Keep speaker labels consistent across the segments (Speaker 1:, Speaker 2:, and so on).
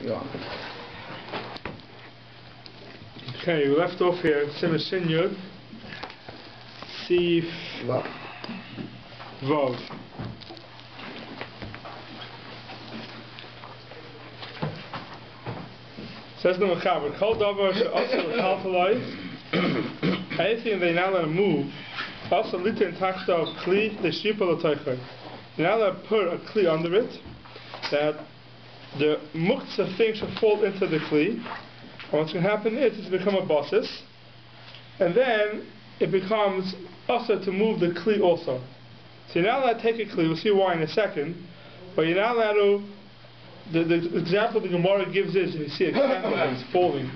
Speaker 1: Yeah.
Speaker 2: Okay, we left off here. Semicha Seif Vav. Says the Mechaber, Kol davar she'asur l'chalchalai, anything they now let to move, also litin tachta of kli l'shipa l'toichai. You're now allowed to put a kli under it, that the muktzah thing should fall into the kli, and what's going to happen is it's become a basis, and then it becomes also to move the kli also. So you're now allowed to take a kli, we'll see why in a second, but you're now allowed to, the example the Gemara gives is, if you see a candle that's falling,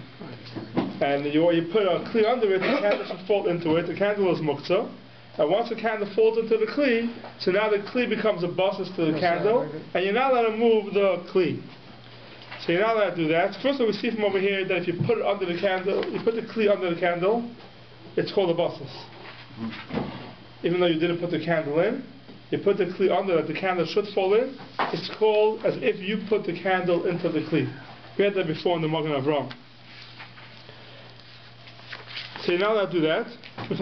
Speaker 2: and you put a kli under it, the candle should fall into it, the candle is muktzah, and once the candle falls into the kli, so now the kli becomes a basis to the candle, and you're not allowed to move the kli. So you're not allowed to do that. First of all, we see from over here that if you put it under the candle, you put the kli under the candle, it's called a basis. Even though you didn't put the candle in, you put the kli under that the candle should fall in, it's called as if you put the candle into the kli. We had that before in the Magen Avraham. So you're not allowed to do that. You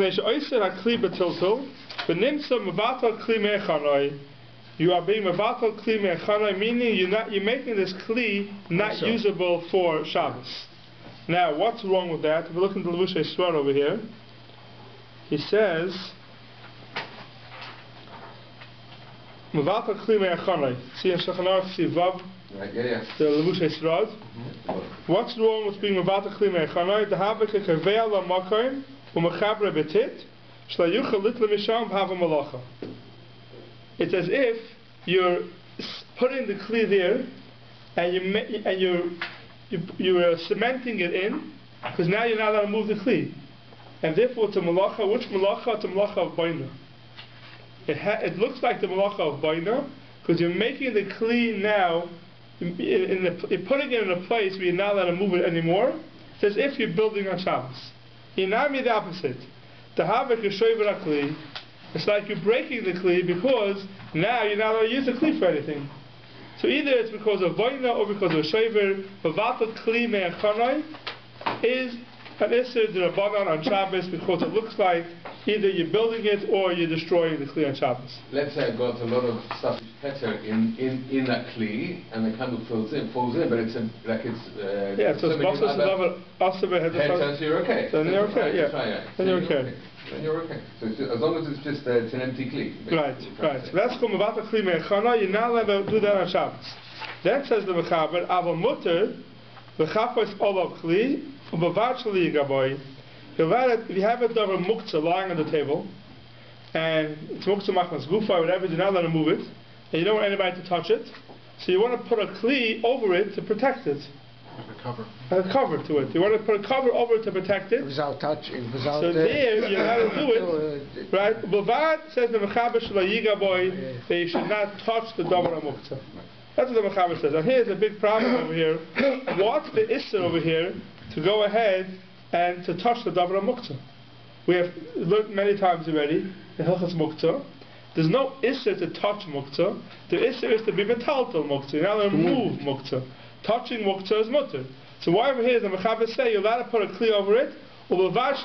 Speaker 2: are being mevatel kli me'echanai, meaning you're making this kli not usable for Shabbos. Now, what's wrong with that? If we look into the Lichtenstein Scgan over here, he says mevatel kli me'echanai. See in Scgan Rosh Vav, the Lichtenstein Scgan. What's wrong with being mevatel kli me'echanai? The habeke kavei ala makom u'mechabre betit shla yuchel litla misham v'hava malacha. It's as if you're putting the kli there, and you're cementing it in, because now you're not allowed to move the kli, and therefore it's a malacha. Which malacha? It's a malacha of baina. It looks like the malacha of baina because you're making the kli now. You're putting it in a place where you're not allowed to move it anymore. It's as if you're building on Shabbos. You're now the opposite. The havik is shover kli. It's like you're breaking the kli because now you're not allowed to use the kli for anything. So either it's because of vaina or because of shaver. Mevatel kli me'echanai is an isser d'Rabbanan on Shabbos because it looks like either you're building it or you're destroying the kli on Shabbos.
Speaker 3: Let's say I've got a lot of stuff better in that kli and the candle falls in, but it's like it's
Speaker 2: yeah, so it's basis also
Speaker 3: so you're okay.
Speaker 2: Then you're okay, yeah. Then you're okay.
Speaker 3: Then you're okay. So it's just, as long as it's just it's an empty kli.
Speaker 2: Right. So that's called mevatel kli me'echana. You're not allowed to do that on Shabbos. Then says the Mechaber, aval muter v'chafos olav kli u'bavad sheli yigaboy. If you have a davar muktzah lying on the table, and it's muktzah machmas gufa, whatever, you're not allowed to move it, and you don't want anybody to touch it, so you want to put a kli over it to protect it. A cover to it. You want to put a cover over it to protect it.
Speaker 1: Without touching.
Speaker 2: So there, you're allowed to do it. Right? Bavad says the Mechaber shel yigaboy that you should not touch the davar muktzah. That's what the Mechaber says. And here's a big problem over here. What's the issue over here to go ahead and to touch the davar muktzah? We have learned many times already in Hilchos Muktzah. There's no issue to touch muktzah. The issue is to be metaltal muktzah. You're not allowed to move muktzah. Touching muktzah is mutter. So why over here does the Mechaber say you're allowed to put a kli over it, or that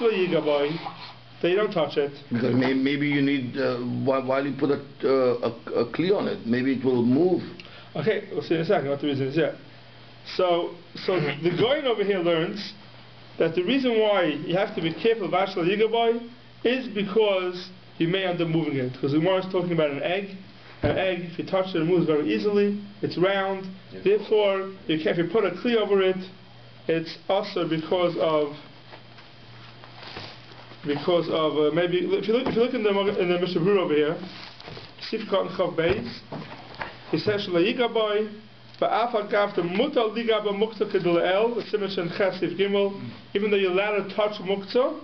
Speaker 2: you don't touch it?
Speaker 4: Because maybe you need while you put a kli on it, maybe it will move.
Speaker 2: Okay, we'll see in a second what the reason is yet. So the Goyen over here learns that the reason why you have to be careful of Vashla Yigaboy is because you may end up moving it. Because the Gemara is talking about an egg. An egg, if you touch it, it moves very easily. It's round. Yes. Therefore, if you put a kli over it, it's also because of maybe if you look in the Mishnah Berurah over here, Sif Katan Chav Beis, he says Shelo Yigaboy ba'af agav the mutal ligaba muktzah kedulel the Semicha Chesif Gimel, even though you're allowed to touch muktzah,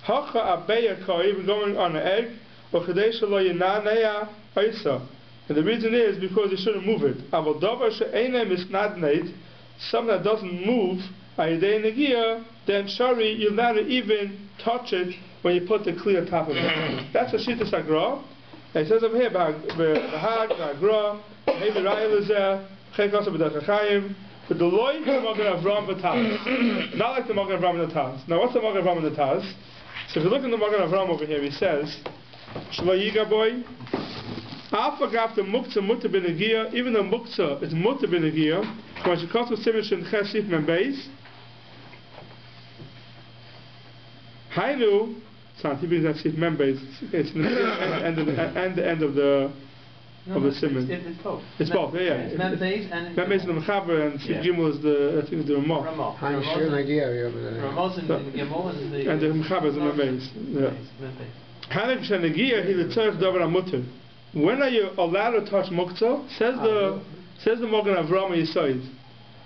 Speaker 2: hacha abeya koi, we're going on an egg, or chedei shelo yinaneya oisa. And the reason is because you shouldn't move it. Aval davar she'einem isnadneit, something that doesn't move, ayidei negia, then shari, you're not to even touch it when you put the kli on top of it. That's a shita sagra. And it says over here, b'hag, b'agra, maybe ra'el is there, chek also b'dach ha'chayim, But the loy the Magen Avram v'Taz, not like the Magen Avram and the Taz. Now, what's the Magen Avram and the Taz? So if you look at the Magen Avram over here, he says, Shlo Yigaboy, Afagaf the Muktzah Mutter Benegia, even the Muktzah is Mutter Benegia, when she comes to Semicha Ordination Membeis. Hainu, he brings that Seif Membeis, it's in the end of the Simon.
Speaker 1: It's both.
Speaker 2: It's both, yeah.
Speaker 1: It's Membeis and
Speaker 2: Membeis and the Mechaber, and Seif Gimel is the, I think it's the Ramah.
Speaker 1: Ramah.
Speaker 5: Ramah
Speaker 1: and the Gimel
Speaker 2: and the Mechaber is the Membeis. Hainu Shenegia, he the Tzarech Davar HaMutter. When are you allowed to touch Muktzah? Says the Magen Avram Yisayid.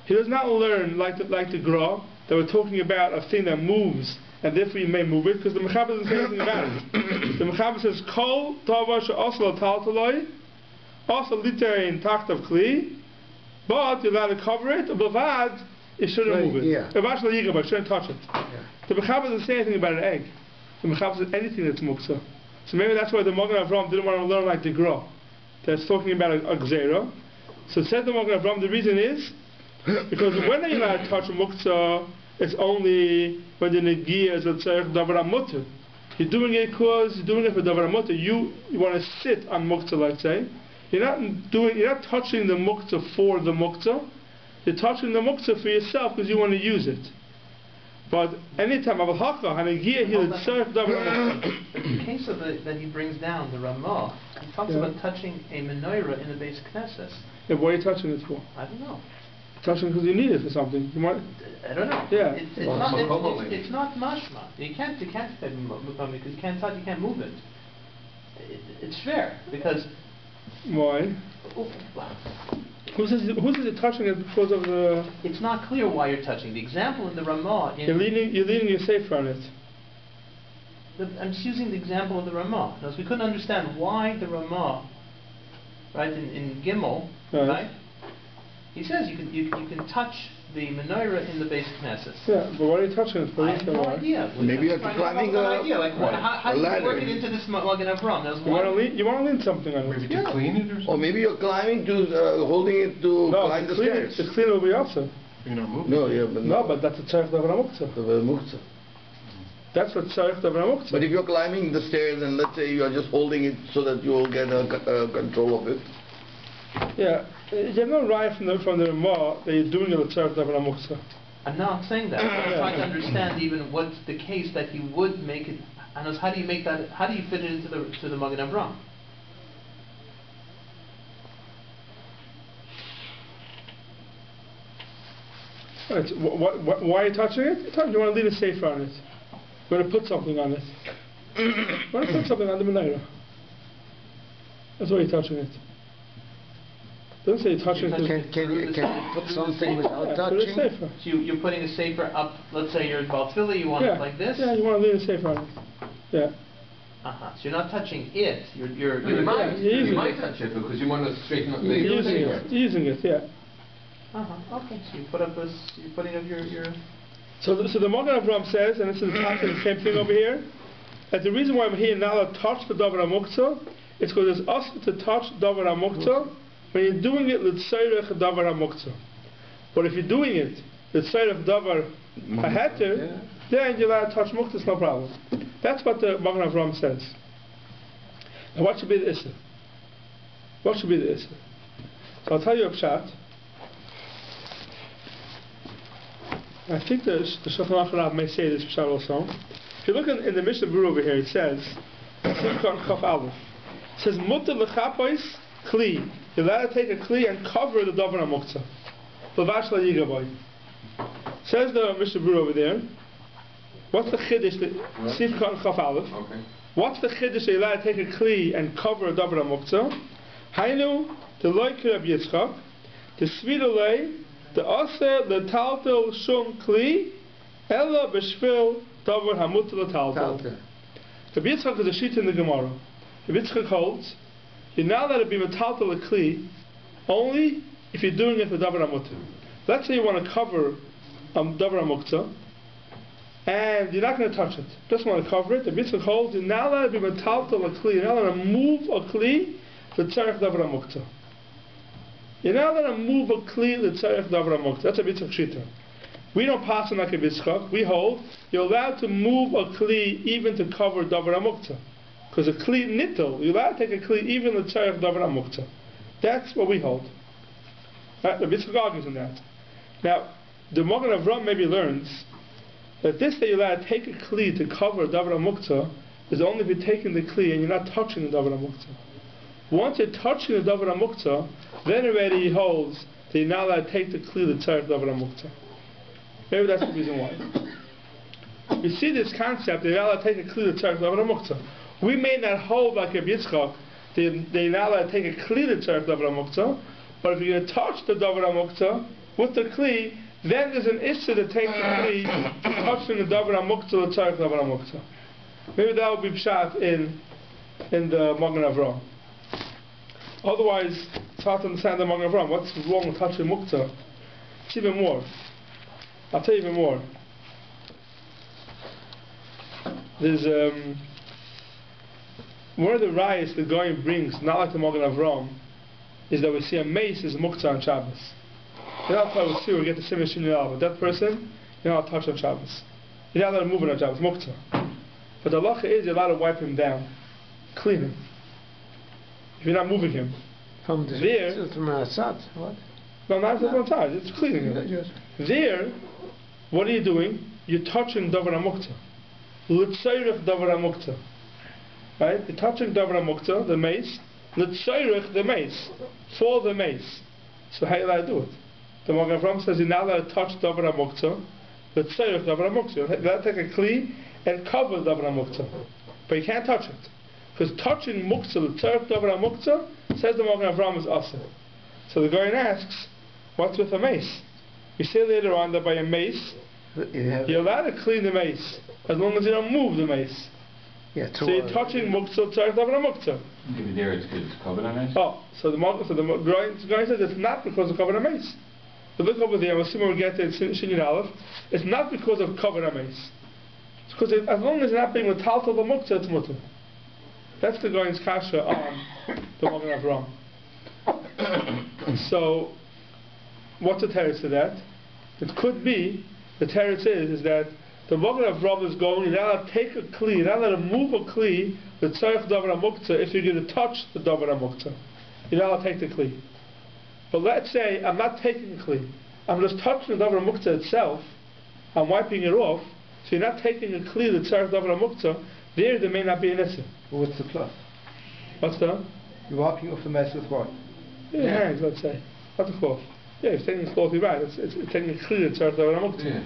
Speaker 2: He does not learn like the Gra that we're talking about a thing that moves and therefore you may move it, because the Mechaber doesn't say anything about it. The Mechaber says Kol Tava She'asla Taltaloi also litein tacht of Kli, but you're allowed to cover it. Bavad, you shouldn't move it. Eventually you shouldn't touch it. The Mechaber doesn't say anything about an egg. The Mechaber says anything that's Muktzah. So maybe that's why the Magen Avram didn't want to learn like the Gra. That's talking about a Gzeira. So said the Magen Avram, the reason is because when are you allowed to touch a Muktzah, it's only when the Negiah is a Tzarech Davar HaMutter. You're doing it because you're doing it for Davar HaMutter. You want to sit on Muktzah, let's say. You're not touching the Muktzah for the Muktzah. You're touching the Muktzah for yourself because you want to use it. But anytime Aval Hacha, Hanegiah, he'll Tzarech Davar HaMutter.
Speaker 1: But the case of that he brings down, the Ramah, he talks about touching a menorah in the base Knesset.
Speaker 2: Yeah, what are you touching it for?
Speaker 1: I don't know.
Speaker 2: Touching because you need it for something. You might.
Speaker 1: I don't know.
Speaker 2: Yeah.
Speaker 1: It's not mashma. You can't say because you can't move it. It's fair because.
Speaker 2: Why? Who says you're touching it because of the?
Speaker 1: It's not clear why you're touching. The example in the Ramah.
Speaker 2: You're leaning your Seif on it.
Speaker 1: I'm just using the example of the Ramah. Now, we couldn't understand why the Ramah, right in Gimel, right? He says you can touch the menorah in the base Knesset.
Speaker 2: Yeah, but what are you touching it for?
Speaker 1: I have no idea.
Speaker 4: Maybe you're climbing
Speaker 1: how do you work it into this Magen Avram?
Speaker 2: You want to lean something on it.
Speaker 3: Maybe to clean it or something?
Speaker 4: Or maybe you're climbing to, holding it to climb the stairs.
Speaker 2: To clean it will be also.
Speaker 3: You're not moving.
Speaker 4: No,
Speaker 2: but that's a Tzarech Davar HaMutter. That's what Tzarech Davar HaMutter.
Speaker 4: But if you're climbing the stairs and let's say you're just holding it so that you will get control of it.
Speaker 2: Yeah, you have no right from the Ramah that you're doing it with Tzarech Davar HaMutter.
Speaker 1: I'm not saying that. I'm trying to understand even what's the case that he would make it. And how do you make that? How do you fit it into the Magen Avram?
Speaker 2: Right. Why are you touching it? You want to leave a safer on it. You want to put something on it. You want to put something on the menorah. That's why you're touching it. Doesn't say you're touching it.
Speaker 5: Can you put something without touching?
Speaker 2: So
Speaker 1: you're putting a safer up. Let's say you're about Philly. You want it like this.
Speaker 2: Yeah, you want to leave a safer on it. Yeah.
Speaker 1: So you're not touching it. You're
Speaker 3: you might touch it because you want to straighten up the
Speaker 2: using it, yeah.
Speaker 1: Okay. So you put up you're putting up your.
Speaker 2: So the Magen Avram says, and this is the same thing over here, that the reason why I'm here now to touch the Davar HaMutter is because it's us to touch Davar HaMutter when you're doing it l'tzarech Davar HaMutter. But if you're doing it l'tzarech Davar HaHeter, then you're allowed to touch Muktzah, it's no problem. That's what the Magen Avram says. Now what should be the Issa? What should be the Issa? So I'll tell you a pshat. I think the Shulchan Aruch may say this pshat also. If you look in the Mishnah Berurah over here, it says, Simcha Chaf Aleph. It says, Mutter l'chapois kli. You're allowed to take a kli and cover the Davar HaMuktzah. L'vash layigaboy. Says the Mishnah Berurah over there, what's the chiddush? Simcha Chaf Aleph. What's the chiddush that you're allowed to take a kli and cover a Davar HaMuktzah? Hainu, the loikir of Yitzchak, the svidolei, the aser the taltel shum kli ella b'shvil davar hamutter l'taltel. The Yitzchak is a sheet in the Gemara. The Yitzchak holds you're not allowed to be metaltel a kli only if you're doing it for davar hamutter. Let's say you want to cover davar hamuktzah and you're not going to touch it. Just want to cover it. The Yitzchak holds you're not allowed to be metaltel a kli. You're not allowed to move a kli for tzarech davar hamuktzah. You're not allowed to move a kli l'tzarech davar hamuktzah. That's a mitzvah shita. We don't pass on like a Yitzchak. We hold you're allowed to move a kli even to cover davar hamuktzah. Because a kli nittel, you're allowed to take a kli even l'tzarech davar hamuktzah. That's what we hold. Right? The Yitzchak argues on that. Now, the Magen Avraham maybe learns that this that you're allowed to take a kli to cover davar hamuktzah is only if you're taking the kli and you're not touching the davar hamuktzah. Once you're touching the davar hamuktzah, then already he holds that you're not allowed to take the kli l'tzarech davar hamuktzah. Maybe that's the reason why. You see this concept that you're not allowed to take a kli l'tzarech davar hamuktzah. We may not hold like a Yitzchak that you're not allowed to take a kli l'tzarech davar hamuktzah, but if you're going to touch the davar hamuktzah with the kli, then there's an issue to take the kli touching the davar hamuktzah l'tzarech davar hamuktzah. Maybe that would be pshat in the Magen Avraham. Otherwise, it's hard to understand the Magen Avraham. What's wrong with touching muktzah? It's even more. I'll tell you even more. There's one of the rayas the Goyim brings, not like the Magen Avraham, is that we see a mace is muktzah on Shabbos. You're not allowed to see or get the Semicha Ordination. That person, you're not allowed to touch on Shabbos. You're not allowed to move on Shabbos, muktzah. But the halacha is you're allowed to wipe him down, clean him. If you're not moving him.
Speaker 5: From the what?
Speaker 2: No, not from outside, it's cleaning him. There, what are you doing? You're touching davar hamuktzah. L'tzayrech davar hamuktzah. Right? You're touching davar hamuktzah, the mace. L'tzayrech, the mace. For the mace. So how are you allowed to do it? The Magen Avraham says you're not allowed to touch davar hamuktzah. L'tzayrech davar hamuktzah. You're allowed to take a kli and cover davar hamuktzah. But you can't touch it. Because touching muktzah, l'tzarech davar hamuktzah, says the Magen Avraham is asur. So the Goyen asks, what's with a mace? We say later on that by a mace, you're allowed to clean the mace, as long as you don't move the mace.
Speaker 5: Yeah,
Speaker 2: so you're touching muktzah, l'tzarech davar hamuktzah.
Speaker 3: Maybe there it's good to cover the mace.
Speaker 2: Oh, so the Goyen says it's not because of cover the mace. But look over there, we'll see when we get to Shinyan Aleph, it's not because of cover the mace. It's because as long as you're not being metaltal the muktzah, it's mutter. That's the Goyen's kasha on the Magen Avraham. So, what's the teretz to that? It could be, the teretz is that the Magen Avraham is going, you're not allowed to take a kli, you're not allowed to move a kli, the tzarech davar hamuktzah, if you're going to touch the davar hamuktzah. You're not allowed to take the kli. But let's say, I'm not taking the kli, I'm just touching the davar hamuktzah itself, I'm wiping it off, so you're not taking a kli, the tzarech davar hamuktzah, there may not be an issue.
Speaker 6: What's the cloth?
Speaker 2: What's that?
Speaker 6: You're wiping off the mess with what?
Speaker 2: Your hands, let's say. Not the cloth. Yeah, it's taking the cloth, you're right. It's taking a clear tzarech davar hamuktzah.
Speaker 3: Yeah.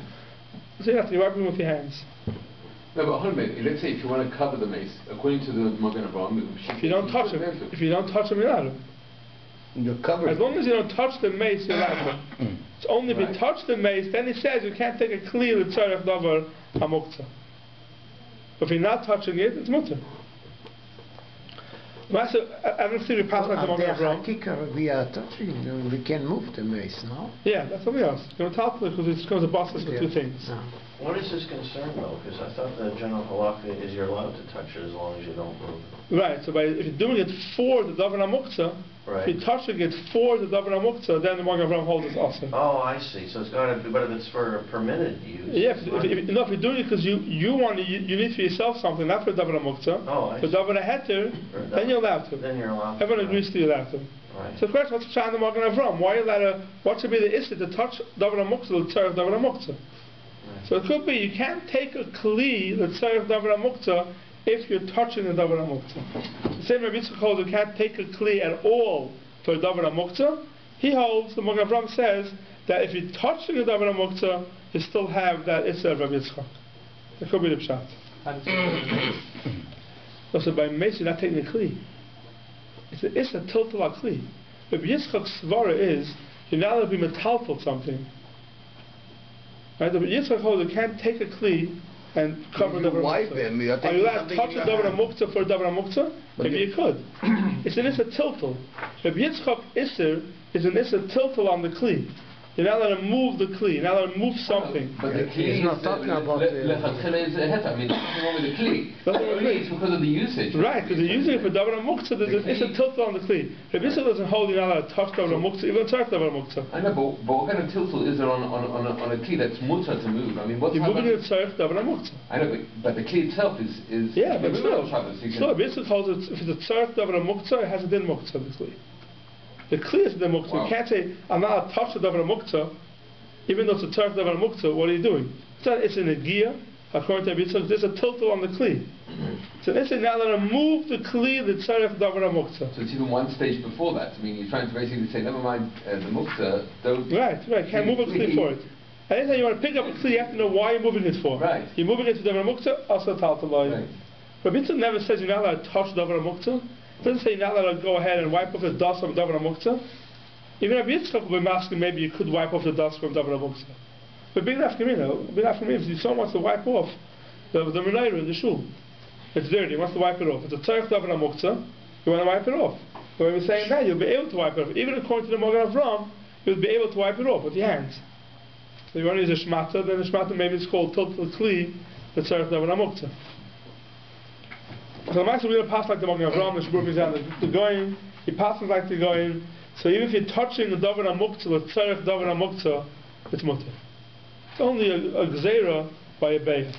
Speaker 2: So you have to wipe them with your hands.
Speaker 3: No, but hold on a minute. Let's say if you want to cover the mace, according to the Magen Avraham,
Speaker 2: if you don't touch them, you're allowed to.
Speaker 4: You're covered.
Speaker 2: As long as you don't touch the mace, you're allowed to. It's only if you touch the mace, then he says you can't take a clear tzarech davar hamuktzah. But if you're not touching it, it's mutter. I don't think we pass like the Magen Avraham.
Speaker 5: We are touching, we can move the mace, no?
Speaker 2: Yeah, that's what we ask. You're entitled to it because it's going to boss us with two things.
Speaker 5: No.
Speaker 7: What is this concern though? Because I thought the general halakha is you're allowed to touch it as long as you don't move it.
Speaker 2: Right, so if you're doing it for the davar hamuktzah,
Speaker 7: Right.
Speaker 2: if you're touching it for the davar hamuktzah, then the Magen Avraham holds it's awesome.
Speaker 7: Oh, I see. So it's got to be, but if it's for a permitted use.
Speaker 2: Yeah, if you're doing it because you want to, you need for yourself something, not for davar hamuktzah,
Speaker 7: Oh, I
Speaker 2: for
Speaker 7: see.
Speaker 2: davar heter, then you're allowed to.
Speaker 7: Then you're allowed.
Speaker 2: Everyone agrees to you allowed to.
Speaker 7: Right.
Speaker 2: So the question, what's the shayla in the Magen Avraham? Why are you allowed to, what should be the issue to touch davar hamuktzah, l'tzarech davar hamuktzah? So it could be you can't take a kli, l'tzarech davar hamuktzah, if you're touching the davar hamuktzah. The same Rabbi Yitzchak holds you can't take a kli at all for davar hamuktzah. He holds, the Magen Avraham says, that if you're touching the davar hamuktzah, you still have that issue of Rabbi Yitzchak. That could be the pshat. So by mace, you're not taking a kli. It's a tiltal kli. Rabbi Yitzchak's svara is, you're not allowed to be metaltal something. Right? The Yitzchak holds you can't take a kli and cover the davar hamuktzah. Are you allowed to touch the davar hamuktzah for davar hamuktzah? Maybe you could. It's an issa tiltal. Rabbi Yitzchak isser is an issa tiltal on the kli. You're not allowed to move the kli. You're not allowed to move something.
Speaker 3: But the kli
Speaker 5: He's not talking about
Speaker 3: I mean, there's nothing wrong with the kli.
Speaker 2: Nothing wrong with
Speaker 3: Only it's because of the usage.
Speaker 2: Right, because they're using it for davar muktzah. It's a tiltal on the kli. Rabbi Yisrael doesn't hold you're not allowed to touch davar muktzah, even touch davar muktzah.
Speaker 3: I know, but what kind of tiltal is there on a kli that's mutter to move? I mean, what's
Speaker 2: You're moving it tzarech davar muktzah.
Speaker 3: I know, but the kli itself is
Speaker 2: Yeah, but still.
Speaker 3: So
Speaker 2: Rabbi Yisrael holds it, if it's a tzarech davar muktzah, it has a din muktzah, the kli. The kli is the muktzah.
Speaker 3: Wow.
Speaker 2: You can't say, I'm not allowed to touch the davar muktzah, even though it's a tzarech davar muktzah. What are you doing? It's an egia. According to Rabbi Yisrael, there's a tiltal on the kli. So they say now that I move the kli, the tzarech davar muktzah.
Speaker 3: So it's even one stage before that. I mean, you're trying to basically say, never mind the muktzah, don't...
Speaker 2: Right. Can't move a kli for it. Anytime you want to pick up a kli, you have to know why you're moving it for.
Speaker 3: Right.
Speaker 2: You're moving it to davar muktzah, also taltalai.
Speaker 3: Right.
Speaker 2: Rabbi Yisrael never says you're not allowed to touch davar muktzah. It doesn't say you're not allowed to go ahead and wipe off the dust from davar muktzah. Even Rabbi Yitzchak will be asking maybe you could wipe off the dust from davar muktzah. But big nafkamina, if someone wants to wipe off the menorah in the shul, it's dirty, he wants to wipe it off. It's a tzarech davar muktzah, you want to wipe it off. But when we're saying that, you'll be able to wipe it off. Even according to the Magen Avram, you'll be able to wipe it off with your hands. So you want to use a shmata, then the shmata maybe it's called tiltal kli, the tzarech davar muktzah. So the master will pass like the Magen Avram, the shbur mizan, the goyim, he passes like the goyim. So even if you're touching the davar muktzah, the tzarech davar muktzah, it's mutter. It's only a gzeira by a beis.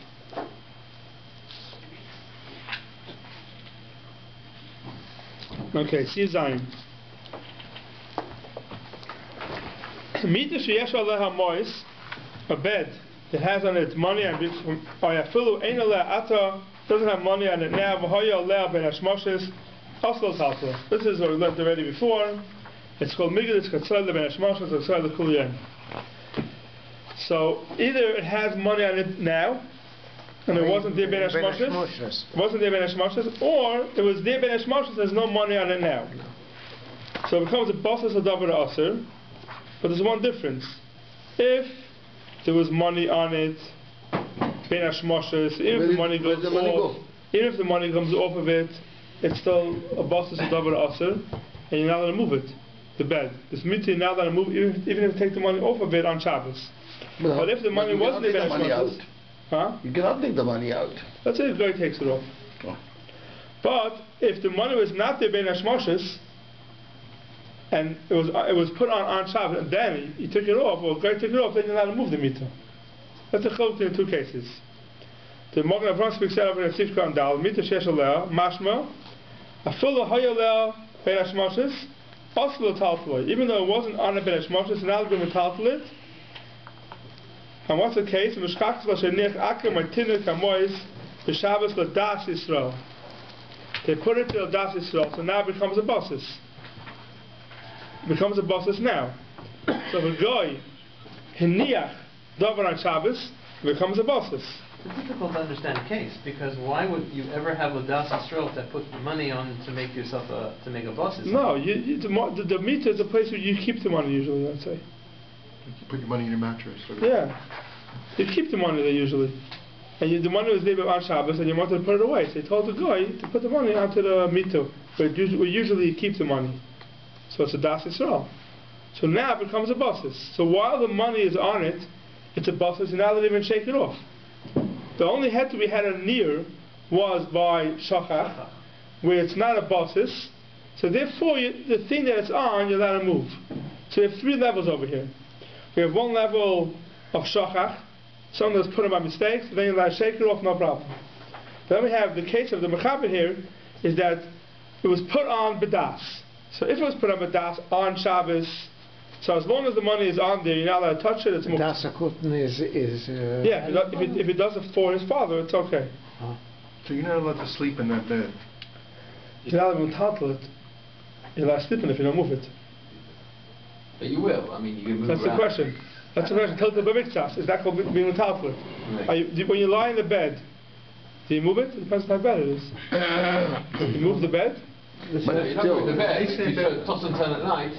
Speaker 2: Okay, see Zayin. Mita sheyesh aleha mois, a bed that has on it money and ayafilu ein aleh ata, doesn't have money on it now, v'hoya aleh ben hashmoshes, oslo talta. This is what we learned already before. It's called migdal katzal ben hashmoshes, or katzal kuliyem. So either it has money on it now, and it wasn't there ben hashmoshes, or it was there ben hashmoshes, there's no money on it now. So it becomes a bosses of davar aser, but there's one difference. If there was money on it, ben hashmoshes, even if the money goes off, even if the money comes off of it, it's still a bosses of davar aser, and you're not allowed to move it, the bed. This mitzvah you're not allowed to move, even if you take the money off of it on Shabbos. But if the money wasn't there ben hashmoshes,
Speaker 4: you cannot take the money out.
Speaker 2: Let's say the guy takes it off.
Speaker 4: Oh.
Speaker 2: But if the money was not there ben hashmoshes, and it was put on Shabbos, and then he took it off, or the guy took it off, then you're not allowed to move the mitzvah. That's the chiluk in two cases. The Magen Avram speaks out over in Sif Kran Dal, mitzvah shesh aleh, mashma, afilu hayaleh ben hashmoshes, oslo taltaloi. Even though it wasn't on a ben hashmoshes, now they're going to taltal it. And what's the case? They put it to Das Yisrael, so now it becomes a bosses. It becomes a bosses now. So the guy, Hiniach, Davar on Shabbos, becomes a bosses.
Speaker 1: It's a difficult to understand case, because why would you ever have a Das Yisrael that put money on to make yourself to make a bosses?
Speaker 2: No, the meter is a place where you keep the money usually, I'd say.
Speaker 6: You put your money in your mattress.
Speaker 2: Yeah. You keep the money there usually. And the money was there on Shabbos and you wanted to put it away. So you told the guy to put the money onto the mitzvah, where we usually keep the money. So it's a Das Yisrael. So now it becomes a bosses. So while the money is on it, it's a bosses, and now they didn't even shake it off. The only head we had a near was by shachach, where it's not a bosses. So therefore, the thing that it's on, you're allowed to move. So we have three levels over here. We have one level of shachach, something that's put on by mistake, so then you're allowed to shake it off, no problem. Then we have the case of the mechaber here, is that it was put on bedas. So if it was put on bedas on Shabbos, so as long as the money is on there, you're not allowed to touch it, it's muktzah.
Speaker 5: Das Akuten is
Speaker 2: yeah, if it does it for his father, it's okay.
Speaker 6: So you're not allowed to sleep in that bed?
Speaker 2: You're not allowed to tattle it. You're allowed to sleep in it if you don't move it.
Speaker 3: But you will. I mean, you can move
Speaker 2: That's
Speaker 3: around.
Speaker 2: the question. That's the question. Tiltal b'miktsas. Is that called being tattle?
Speaker 3: Right.
Speaker 2: When you lie in the bed, do you move it? It depends on how bad it is. You move the bed?
Speaker 3: But you're not moving the bed. You toss and turn at night.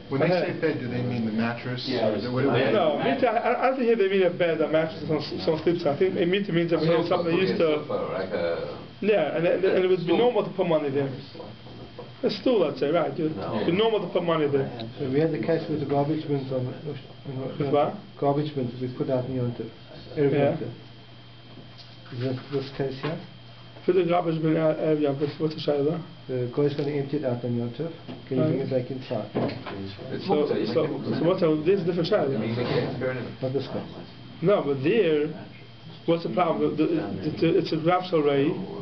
Speaker 6: When they say bed, do they mean the mattress?
Speaker 3: Yeah.
Speaker 6: Or is it what
Speaker 2: No, I don't think here they mean a bed, a mattress, someone sleeps on. I think a meter means over here something they used to.
Speaker 3: Like a...
Speaker 2: Yeah, and it would be normal to put money there. A stool, let's say, right? It's normal to put money there.
Speaker 5: So we had the case with the garbage bins on
Speaker 2: With what?
Speaker 5: garbage bins we put out in Yontif.
Speaker 2: Yeah.
Speaker 5: Is this case here?
Speaker 2: Put the garbage bin out, what's the shaila?
Speaker 5: The guy's going to empty it out on Yontif. Can you bring it back inside?
Speaker 2: So what's this is a different shaila?
Speaker 5: Not this guy.
Speaker 2: No, but there, what's the problem? It's a grab shalrei.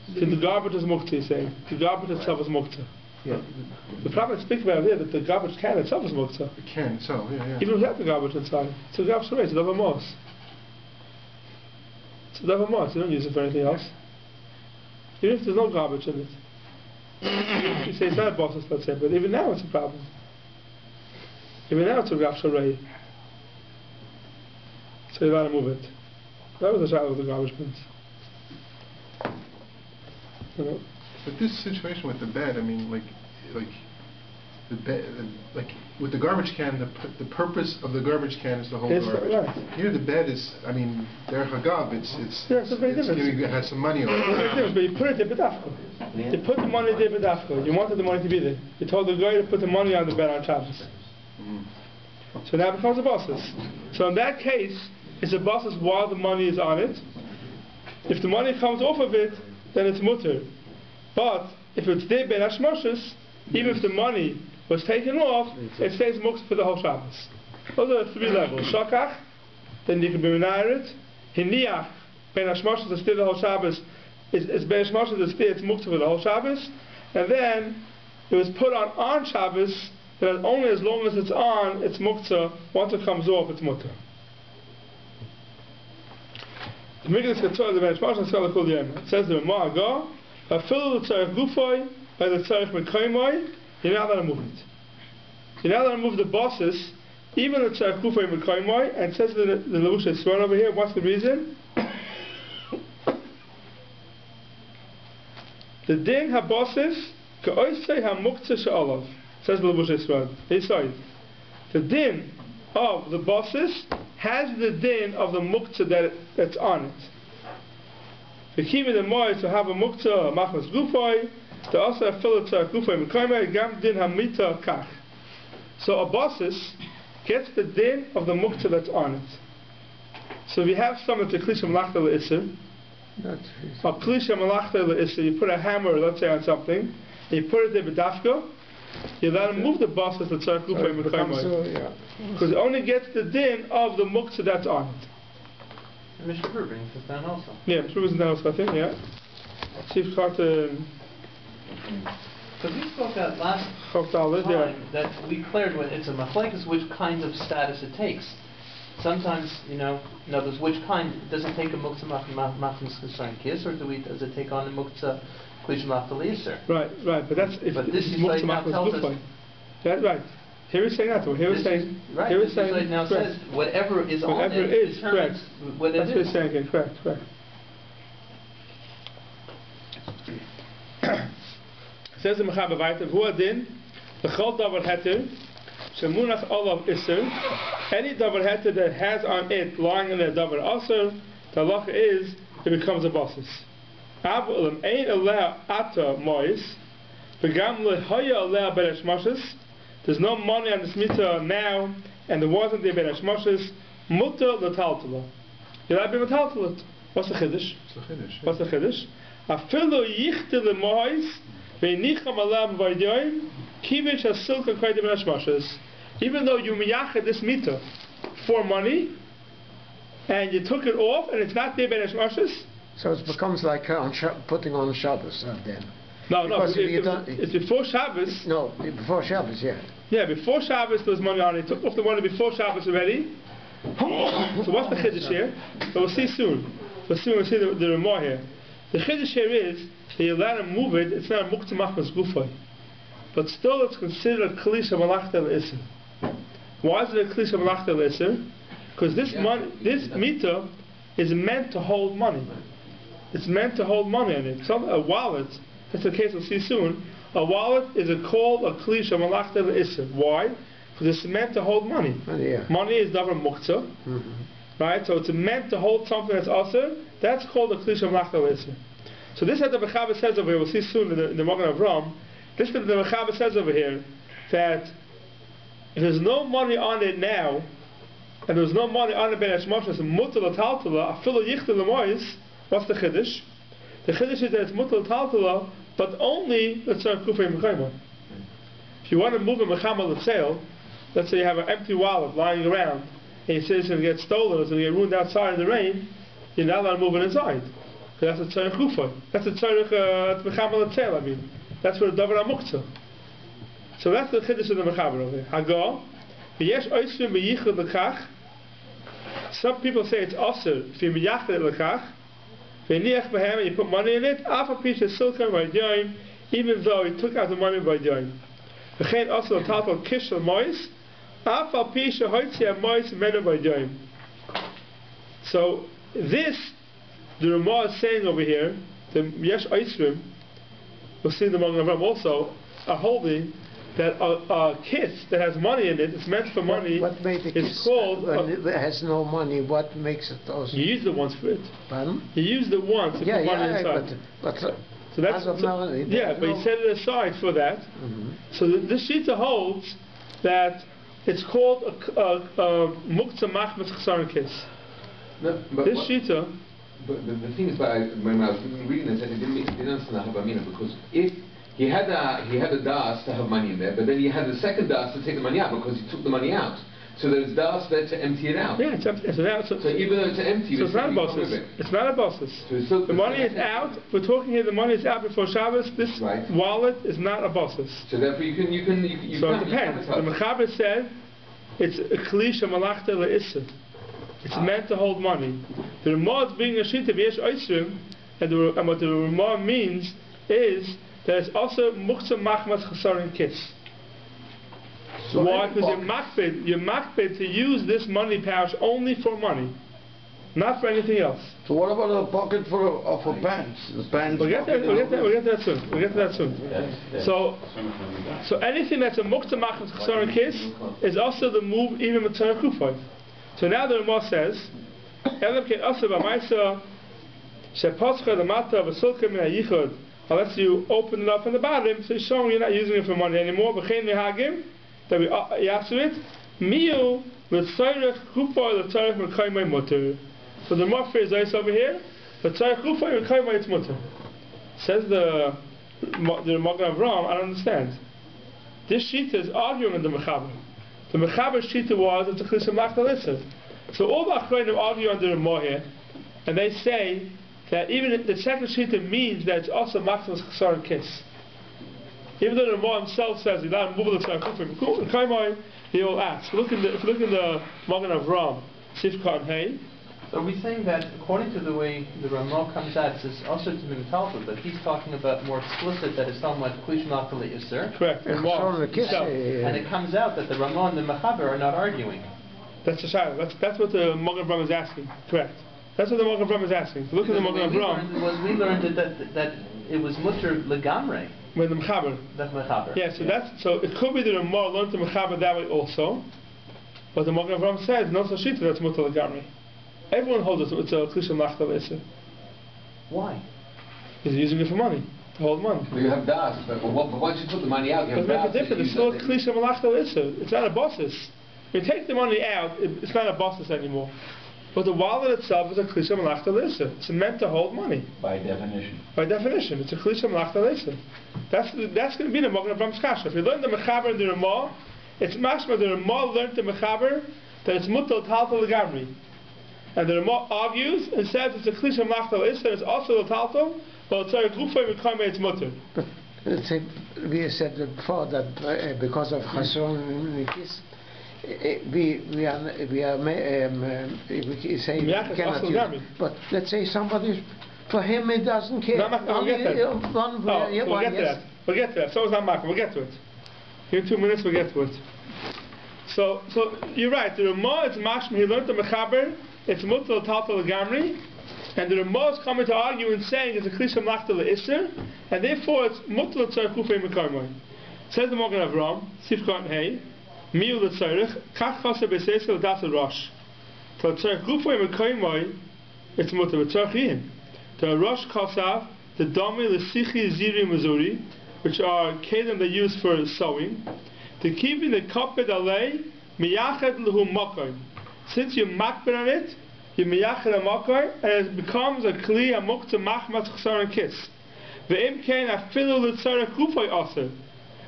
Speaker 2: The garbage is mukta, you're saying. The garbage itself is mukta.
Speaker 5: Yeah.
Speaker 2: The problem is speaking about here that the garbage can itself is mukta.
Speaker 6: The can itself, yeah.
Speaker 2: Even without the garbage inside. It's a grab shalrei, it's a double moss. It's a double moss, you don't use it for anything else. Even if there's no garbage in it. You say it's not a bosses, let's say, but even now it's a problem. Even now it's a grab shalrei. So you gotta move it. That was the shadow of the garbage bins. You know?
Speaker 6: But this situation with the bed, I mean, like the bed, like with the garbage can, the purpose of the garbage can is to hold garbage.
Speaker 2: Right.
Speaker 6: Here the bed is, I mean, they're hagav. It has some money on it.
Speaker 2: But you put it there bedafka. You put the money there bedafka. You wanted the money to be there. You told the guy to put the money on the bed on Shabbos. So now it becomes a bosses. So in that case, it's a bosses while the money is on it. If the money comes off of it, then it's mutter. But if it's there ben hashmoshes, even if the money was taken off, it stays muktzah for the whole Shabbos. Those are the three levels. Shakach, then you can be menair it. Hiniach, ben hashmoshes is still the whole Shabbos. It's ben hashmoshes is still, it's muktzah for the whole Shabbos. And then it was put on Shabbos, that only as long as it's on, it's muktzah. Once it comes off, it's mutter. The Mikdash Ketzor, the Ben Hashmoshes Scgan Rosh Kollel. It says the Ramah Agah, Afilu l'tzarech gufay, by the tzarech mekaymoy, you're not allowed to move it. You're not allowed to move the bosses, even the tzarech gufay mekaymoy, and it says the Levush Esron over here, what's the reason? The din ha-bosses, ka'oisei ha-muktzah she'olav, says the Levush Esron. Inside. The din of the bosses has the din of the muktzah that's on it. The kima the moy to have a muktzah machmas gufay, to also have fill tzarech gufay mekaymoy gam din hamita kach. So a bosses gets the din of the muktzah that's on it. So if you have something to klisha malachta le'isr, a klisha malachta le'isr, you put a hammer, let's say, on something, and you put it there b'dafka, you let him move the bosses to tzarech gufay mekaymoy. Because it only gets the din of the muktzah that's on it.
Speaker 1: Mr. Brewer brings this down also.
Speaker 2: Yeah, Mr. Brewer is down also, I think, yeah. Seif Ordination.
Speaker 1: Because we spoke that last
Speaker 2: time
Speaker 1: that we cleared when it's a machlekes which kind of status it takes. Sometimes, there's which kind, does it take a muktzah machmas kasran kiss, or does it take on a muktzah klish machtal iser?
Speaker 2: Right, but that's if
Speaker 1: this
Speaker 2: muktzah machmas gufay. That's right. Here he's saying that. Here he's saying.
Speaker 1: Right.
Speaker 2: Here he's saying.
Speaker 1: It now says whatever is on it
Speaker 2: is correct.
Speaker 1: What it
Speaker 2: that's what he's saying. Okay, correct. Says the Mechaber weiter. Who adin? The chol davar heter. Shemunach olav iser. Any davar heter that has on it lying in a davar aser, the halacha is it becomes a bosses. Avulam ein aleh ata mois. Begam lehaya aleh ben hashmoshes. There's no money on the Shemitah now, and there wasn't there ben hashmoshes. Mutter l'taltala. You're not being metaltalat. What's the chiddush? What's the chiddush? Afilu yichte lemois ve'nicham alam v'aydoim kivish hasilka k'ayde ben hashmoshes. Even though you miyached this mita for money, and you took it off, and it's not there ben hashmoshes.
Speaker 5: So it becomes like putting on Shabbos then.
Speaker 2: No, it's before Shabbos.
Speaker 5: No, before Shabbos, yeah.
Speaker 2: Yeah, before Shabbos there was money on it. He took off the money before Shabbos already. So what's the chiddush here? So we'll see soon. We'll see the Ramah here. The chiddush here is that you let him move it. It's not a muktzah machmas gufay, but still it's considered a klisha malachta le'isr. Why is it a klisha malachta le'isr? Because this mita is meant to hold money. It's meant to hold money in it. A wallet. That's the case we'll see soon. A wallet is called a klisha malachta le'isr. Why? Because it's meant to hold money. Money is davar muktzah, right? So it's meant to hold something that's aser. That's called a klisha malachta le'isr. So this is the Mechaber says over here. We'll see soon in the Magen Avram This is what the Mechaber says over here, that if there's no money on it now, and there's no money on it ben hashmashas, mutal l'taltala, afilu yichtel l'mois. What's the chiddush? The chiddush is that it's mutal l'taltala, but only l'tzarech kufay mechayma. If you want to move a mechama l'tzeil, let's say you have an empty wallet lying around, and you say it's going to get stolen, it's going to get ruined outside in the rain, you're not allowed to move it inside. Because that's a tzarech kufay. That's a tzarech mechama l'tzeil, I mean. That's for the davar amuktzah. So that's the chiddush of the mechaber over here. Hagal, v'yesh oisrim v'yichud l'kach. Some people say it's aser if you miyachad l'kach. V'niach b'hem, and you put money in it. Afa pisha silkan v'aydoim, even though he took out the money v'aydoim. V'chein aser l'taltal kish l'mois. Afa pisha hoitzi ha'mois menu v'aydoim. So this, the Ramah is saying over here, the yesh oisrim. We'll see in the Magen Avraham also are holding that a kiss that has money in it, it's meant for money.
Speaker 8: What made the kiss
Speaker 2: called
Speaker 8: when it has no money? What makes it also?
Speaker 2: You use the ones for it.
Speaker 8: Pardon?
Speaker 2: You use the ones to put money inside.
Speaker 8: But
Speaker 2: so that's
Speaker 8: as of now,
Speaker 2: but you set it aside for that. So this shita holds that it's called a muktzah machmas chsaron kiss. This shita.
Speaker 3: But the thing is, when I was reading this, I didn't understand the Havamina, because if he had a das to have money in there, but then he had a second das to take the money out because he took the money out. So there's das there to empty it out.
Speaker 2: Yeah, it's empty. So
Speaker 3: even though it's empty,
Speaker 2: so it's not a bosses. It's not a bosses. So the money is out. We're talking here. The money is out before Shabbos. This wallet is not a bosses.
Speaker 3: So therefore, you can.
Speaker 2: So it depends. The Mechaber said it's a kli shemalachta le'isser. It's meant to hold money. The Ramah is being a shita v'yesh oisrim, and what the Ramah means is that it's also muktzah machmas chasarin kiss. So why? Because you're makbid to use this money pouch only for money, not for anything else.
Speaker 4: So what about a pocket for pants? The pants.
Speaker 2: We'll get to that soon. So anything that's a muktzah machmas chasarin kiss is also the move even with tzarech kufay. So now the Ramah says, unless you open it up from the bottom, so you're showing you're not using it for money anymore. That we answer it. So the Ramah phrase over here, it's mutter. Says the Magen Avraham, I don't understand. This shita is arguing with the Mechaber. The Mechaber's shita was it's a chlisha machtal. So all the Achronim argue under the Ramah here, and they say that even the second shita means that it's also machtal chasaron kiss. Even though the Ramah himself says he's not moving the tzarech, he will ask. If you look in the Magen Avraham, Seif Katan Hey.
Speaker 1: So are we saying that according to the way the Ramah comes out, it says also to Mitalpa, but he's talking about more explicit that it's talking about Klish Machali Isser?
Speaker 2: Correct. And
Speaker 1: it comes out that the Ramah and the Mechaber are not arguing.
Speaker 2: That's the shayla. That's what the Magen Avraham is asking. Correct. That's what the Magen Avraham is asking. Look at the Magen Avraham.
Speaker 1: We learned that it was mutter legamre.
Speaker 2: With the Mechaber.
Speaker 1: That's Mechaber.
Speaker 2: Yeah. So it could be that the Ramah learned the Mechaber that way also, but the Magen Avraham says no such shita that's mutter legamre. Everyone holds it's a klisha machtal isser.
Speaker 1: Why?
Speaker 2: He's using it for money, to hold money.
Speaker 3: Well, you have das, but once you put the money out, you have das.
Speaker 2: Doesn't make a difference. It's still a klisha machtal isser. It's not a bosses. When you take the money out, it's not a bosses anymore. But the wallet itself is a klisha machtal isser. It's meant to hold money.
Speaker 7: By definition.
Speaker 2: By definition, it's a klisha machtal isser. That's going to be the Magen Avraham kasha. If you learn the Mechaber and the Ramah, it's mashma the Ramah learned the Mechaber that it's mutal taltal legamri. And the Ramah argues and says it's a klisha machtal isser, it's also a taltal, but it's a gufay mekayme it's mutter.
Speaker 8: But let's say we said before that because of chasaron kiss, we say we cannot use. But let's say somebody, for him it doesn't care.
Speaker 2: We'll get to that. So it's not marked. We'll get to it. Here in 2 minutes we'll get to it. So you're right. The Ramah it's mashma. He learned the Mechaber. It's mutal taltal legamri, and the Ramah is coming to argue and saying it's a klisha machtal leisser, and therefore it's mutal tzarech kufay mekarmoi. Says the Magen Avraham, Seif Katan Hey, miu letzarech kach chaser beiseisel das rosh. To tzarech kufay mekarmoi, it's mutal tzarech yin. To rosh kasav the dami lesichi ziri mazuri which are kelim they use for sewing. To keep in the kaped alei miyached lehu makom. Since you makbid on it, you miyached a makom, and it becomes a kli amuk to machmas chsaron kiss. Ve'im kein afilu l'tzarek gufay aser.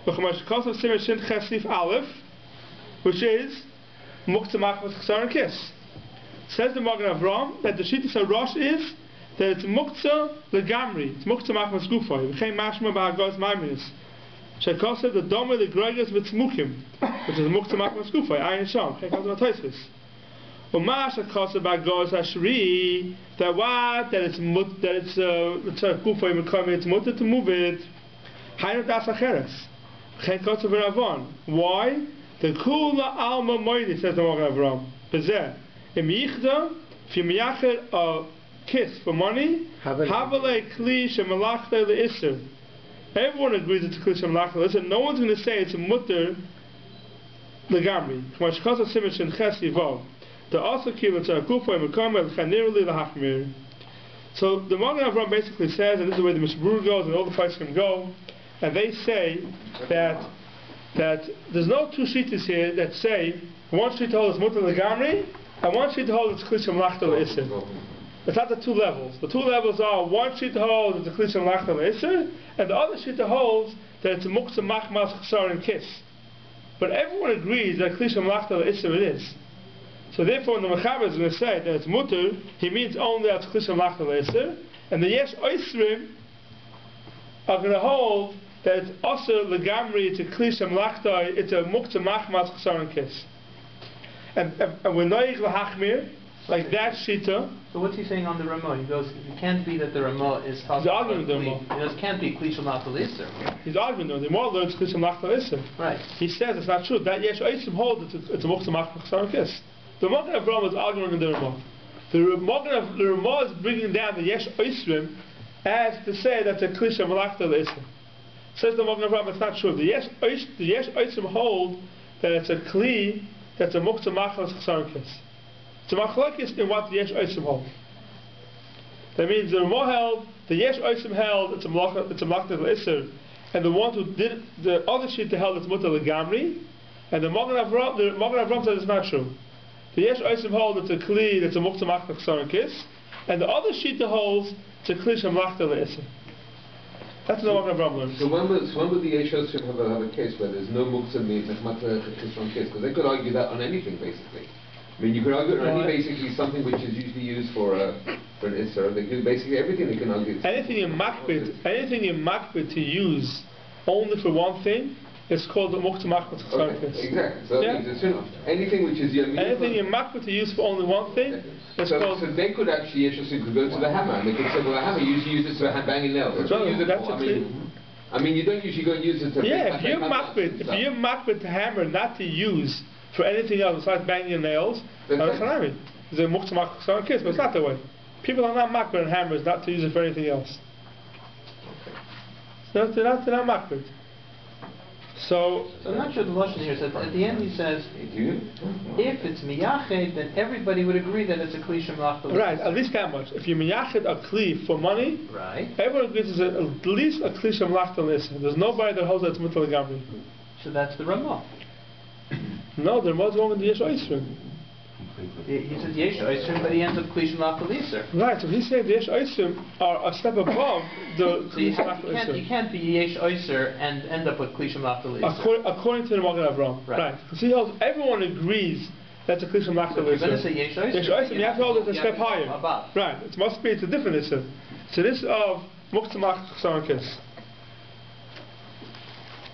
Speaker 2: V'chamash kosav simer shin chesif aleph, which is muk to machmas chsaron kiss. Says the Magen Avram that the Shittas Rosh is that it's muktzah legamri, it's muktzah machmas gufay. V'chein mashma ba'agos maimis. Shekosav the dome the gregas v'tzmukim, which is muktzah machmas gufay. Ayin sham. Check out the Tosfos. U'ma shekosav ba'agos hashri that what that it's gufay mekom it's mutter to move it. Haynu das acheres. V'chein kosav v'ravon. Why? The kula alma moidi says the Magen Avram. Bezeh. Im yichda, if you miyached a kiss for money, havelei kli shemalachta le'isser. Everyone agrees it's a kli shemalachta le'isser. No one's going to say it's a mutter legamri. K'mash kosa simen shen ches yivav. The also kila tzar kufa mekom el chanirli lahachmir. So the Magen Avram basically says, and this is the way the Mishmur goes, and all the fights can go, and they say that there's no two shittas here that say one shita holds mutter legamri, and one sheet holds it's klisha malachta le'isser. It's not the two levels. The two levels are one sheet holds it's a klisha malachta le'isser, and the other sheet holds that it's a muktzah machmas chsaron kiss. But everyone agrees that klisha malachta le'isser it is. So therefore, when the Mechaber is going to say that it's mutter, he means only that it's klisha malachta le'isser, and the yesh oisrim are going to hold that it's also legamri, it's a klisha malachta, it's a muktzah machmas chsaron kiss. And we're noig l'hachmir, like that shita.
Speaker 1: So what's he saying on the Ramah? He goes, it can't be that the Ramah is talking about
Speaker 2: arguing the Ramah.
Speaker 1: It can't be kli shel nachal iser.
Speaker 2: He's arguing the more learns kli shel nachal iser.
Speaker 1: Right.
Speaker 2: He says it's not true. That yesh oisim hold it's a muktzah machmas chsaron kiss. The Magen Avram is arguing in the Ramah. The Ramah is bringing down the yesh oisim as to say that it's a kli shel nachal iser. Says the Magen Avram, it's not true. The yesh oisim hold that it's a kli. That's a muktzah machmas chsaron kiss. It's a machlokes in what the yesh oisim hold. That means the Ramah held, the yesh oisim held, it's a malachta le'isser, and the one who did the other shita held it's mutter legamri, and the Magen Avram says it's not true. The yesh oisim hold it's a kli that's a muktzah machmas chsaron kiss, and the other shita holds it's a kli shemalachta le'isser. That's the Magen Avram learns.
Speaker 3: So when would the yesh oisim have a case where there's no muktzah machmas chsaron kiss? Because they could argue that on anything basically. I mean, you could argue on basically something which is usually used for an isser. They do basically everything they can argue.
Speaker 2: Anything in makbid to use only for one thing is called the muktzah machmas chsaron kiss.
Speaker 3: Exactly. So anything which is
Speaker 2: anything in makbid to use for only one thing is called.
Speaker 3: So they could actually yesh oisim could go to the hammer and they could say, well, the hammer you usually use it for banging nails. I mean, you don't usually go and use it to.
Speaker 2: If you're makbid to hammer, not to use for anything else besides banging your nails, that's what I mean. It's a muktzah machmas chsaron kiss, but it's not that way. People are not makbid on hammers not to use it for anything else. So they're not makbid. So
Speaker 1: I'm not sure the Lashon here says. At the end he says, if it's miyached, then everybody would agree that it's a kli shemalachta le'isser.
Speaker 2: Right, at least that much. If you miyached a kli for money,
Speaker 1: right,
Speaker 2: everyone agrees it's at least a kli shemalachta le'isser. There's nobody that holds that it's mutter legamri.
Speaker 1: So that's the Ramah.
Speaker 2: No, the Ramah is wrong with the yesh oisim.
Speaker 1: He says yesh oisim, but he ends up kli shemalachta le'isser.
Speaker 2: Right, so he's saying the yesh oisim are a step above the kli shemalachta le'isser.
Speaker 1: You can't be yesh oiser and end up with kli shemalachta le'isser.
Speaker 2: According to the Magen Avram, right? Because he holds everyone agrees that's a kli shemalachta le'isser.
Speaker 1: You're going to say yesh oiser.
Speaker 2: You have to hold it a step higher. Right, it must be. It's a different issue. So this of muktzah machmas chsaron kiss.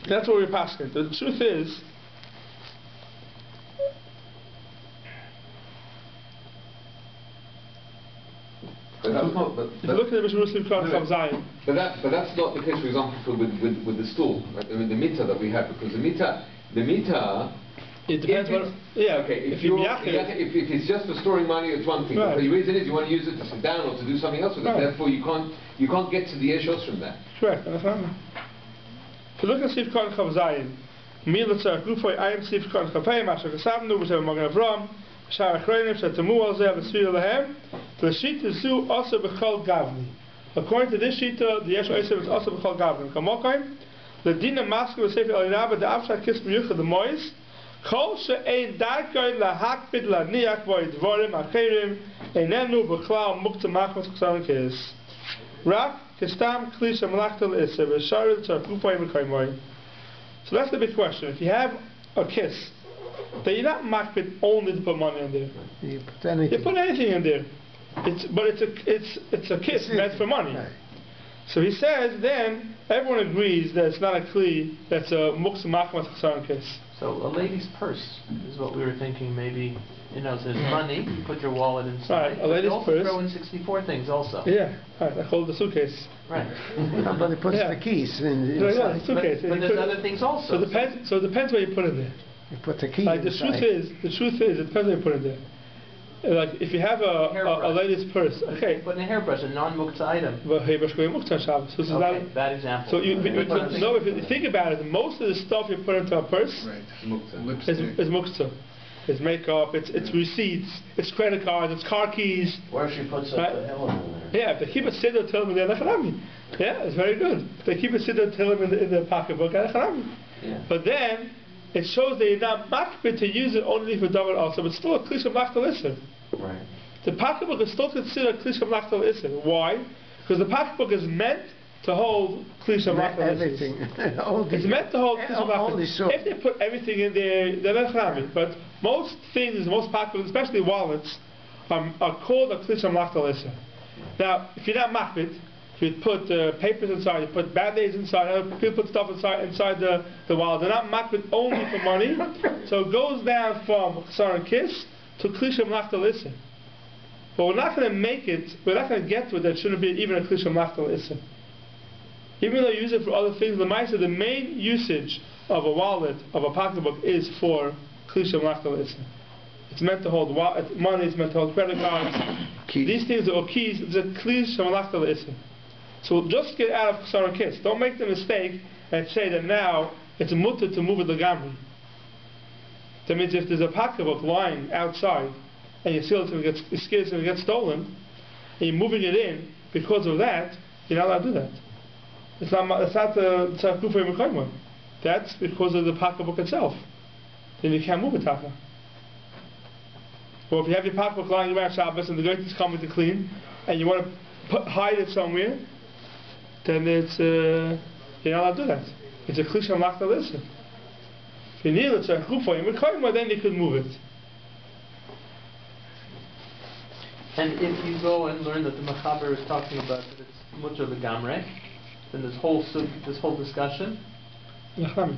Speaker 2: That's what we're passing. The truth is.
Speaker 3: But that's not.
Speaker 2: If you look at the Mishnah Chav Zayin.
Speaker 3: But that's not the case, for example, with the stool. Right? I mean, the meter that we have, because the meter.
Speaker 2: It depends what. Yeah.
Speaker 3: Okay. If it's just for storing money, it's one thing. Right. But the reason is you want to use it to sit down or to do something else with it. Right. Therefore, you can't get to the yeshos from that.
Speaker 2: Correct. If you look at Seif Chav Zayin, Mila Tzarek Gufay, I am Seif Chav Masha Kasavnu, which have Magen Avram. According to this shita, the yesh oisim is also b'chol gavni. The Dina Masker was Seif El Rabba, the Avshak Kis Miyucha, the Mois, Kol She'ein Darkoi LaHakbid LaNiach Void Dvorim Acherim, Einenu B'Chlal Mukta Machmas Ksaran Kis. Rak, Kistam, Kli Shemalachtel Isser, V'Sharil Tzarkupai Mekaimoi. So that's the big question. If you have a kiss, then you're not makbid only to put money in there.
Speaker 8: You put anything.
Speaker 2: You put anything in there. It's a kiss meant for money.
Speaker 8: Right.
Speaker 2: So he says then everyone agrees that it's not a kli, that's a muksa machmas chsaron kiss.
Speaker 1: So a lady's purse is what we were thinking. Maybe there's money. You put your wallet inside.
Speaker 2: Right, a lady's
Speaker 1: but you also
Speaker 2: purse.
Speaker 1: throw in 64 things also.
Speaker 2: Yeah, right. I call it the suitcase.
Speaker 1: Right.
Speaker 8: Somebody puts
Speaker 2: Yeah.
Speaker 8: the keys
Speaker 2: Yeah,
Speaker 8: inside.
Speaker 2: suitcase.
Speaker 1: But there's other things also.
Speaker 2: So it depends what you put in there.
Speaker 8: You put the key
Speaker 2: Like the
Speaker 8: inside.
Speaker 2: truth is, it depends what you put in there. Like if you have a lady's purse, okay.
Speaker 1: Put in a hairbrush, a non-mukta item.
Speaker 2: Well, hairbrush going mukta on Shabbos. So this is
Speaker 1: Okay,
Speaker 2: not.
Speaker 1: bad example.
Speaker 2: So if you think about it, most of the stuff you put into a purse
Speaker 6: Right.
Speaker 3: Mukta.
Speaker 6: Lipstick.
Speaker 2: is mukta. It's makeup, it's receipts, it's credit cards, it's car keys.
Speaker 7: Or if she puts up
Speaker 2: Right.
Speaker 7: the hill in there.
Speaker 2: Yeah, if they keep it siddur tell them they're lecharami. Yeah, it's very good. If they keep it siddur tell them in the pocketbook, they're lecharami.
Speaker 1: Yeah.
Speaker 2: But then it shows that you're not makbid to use it only for davar also, but still a klisha mlachtal isser.
Speaker 7: Right.
Speaker 2: The pocketbook is still considered a klisha mlachtal isser. Why? Because the pocketbook is meant to hold klisha mlachtal isser.
Speaker 8: Everything.
Speaker 2: It's meant to hold klisha
Speaker 8: Only
Speaker 2: mlachtal.
Speaker 8: so.
Speaker 2: If they put everything in there, they're lecharami. But most things, most pocketbooks, especially wallets, are called a klisha mlachtal isser. Now, if you're not makbid, you put papers inside, you put band-aids inside, people put stuff inside the wallet. They're not makbid only for money, so it goes down from chsar and kiss to klisha mlachtal isser. But we're not going to get to it that shouldn't be even a klisha mlachtal isser. Even though you use it for other things, the main usage of a wallet, of a pocketbook, is for klisha mlachtal isser. It's meant to hold money, it's meant to hold credit cards. These things are keys, it's a klisha mlachtal isser. So just get out of chsar and kiss. Don't make the mistake and say that now it's mutter to move it legamri. That means if there's a pocketbook lying outside and you feel you're scared it's going to get stolen, and you're moving it in because of that, you're not allowed to do that. It's not the tzarkufay mekayma. That's because of the pocketbook itself. Then you can't move it taka. Or if you have your pocketbook lying around Shabbos and the goat is coming to clean, and you want to hide it somewhere, then it's you're not allowed to do that. It's a klisha mlachtal isser. If you need it, then you can move it.
Speaker 1: And if you go and learn that the Mechaber is talking about that it's mutter legamre, then this whole discussion.
Speaker 2: If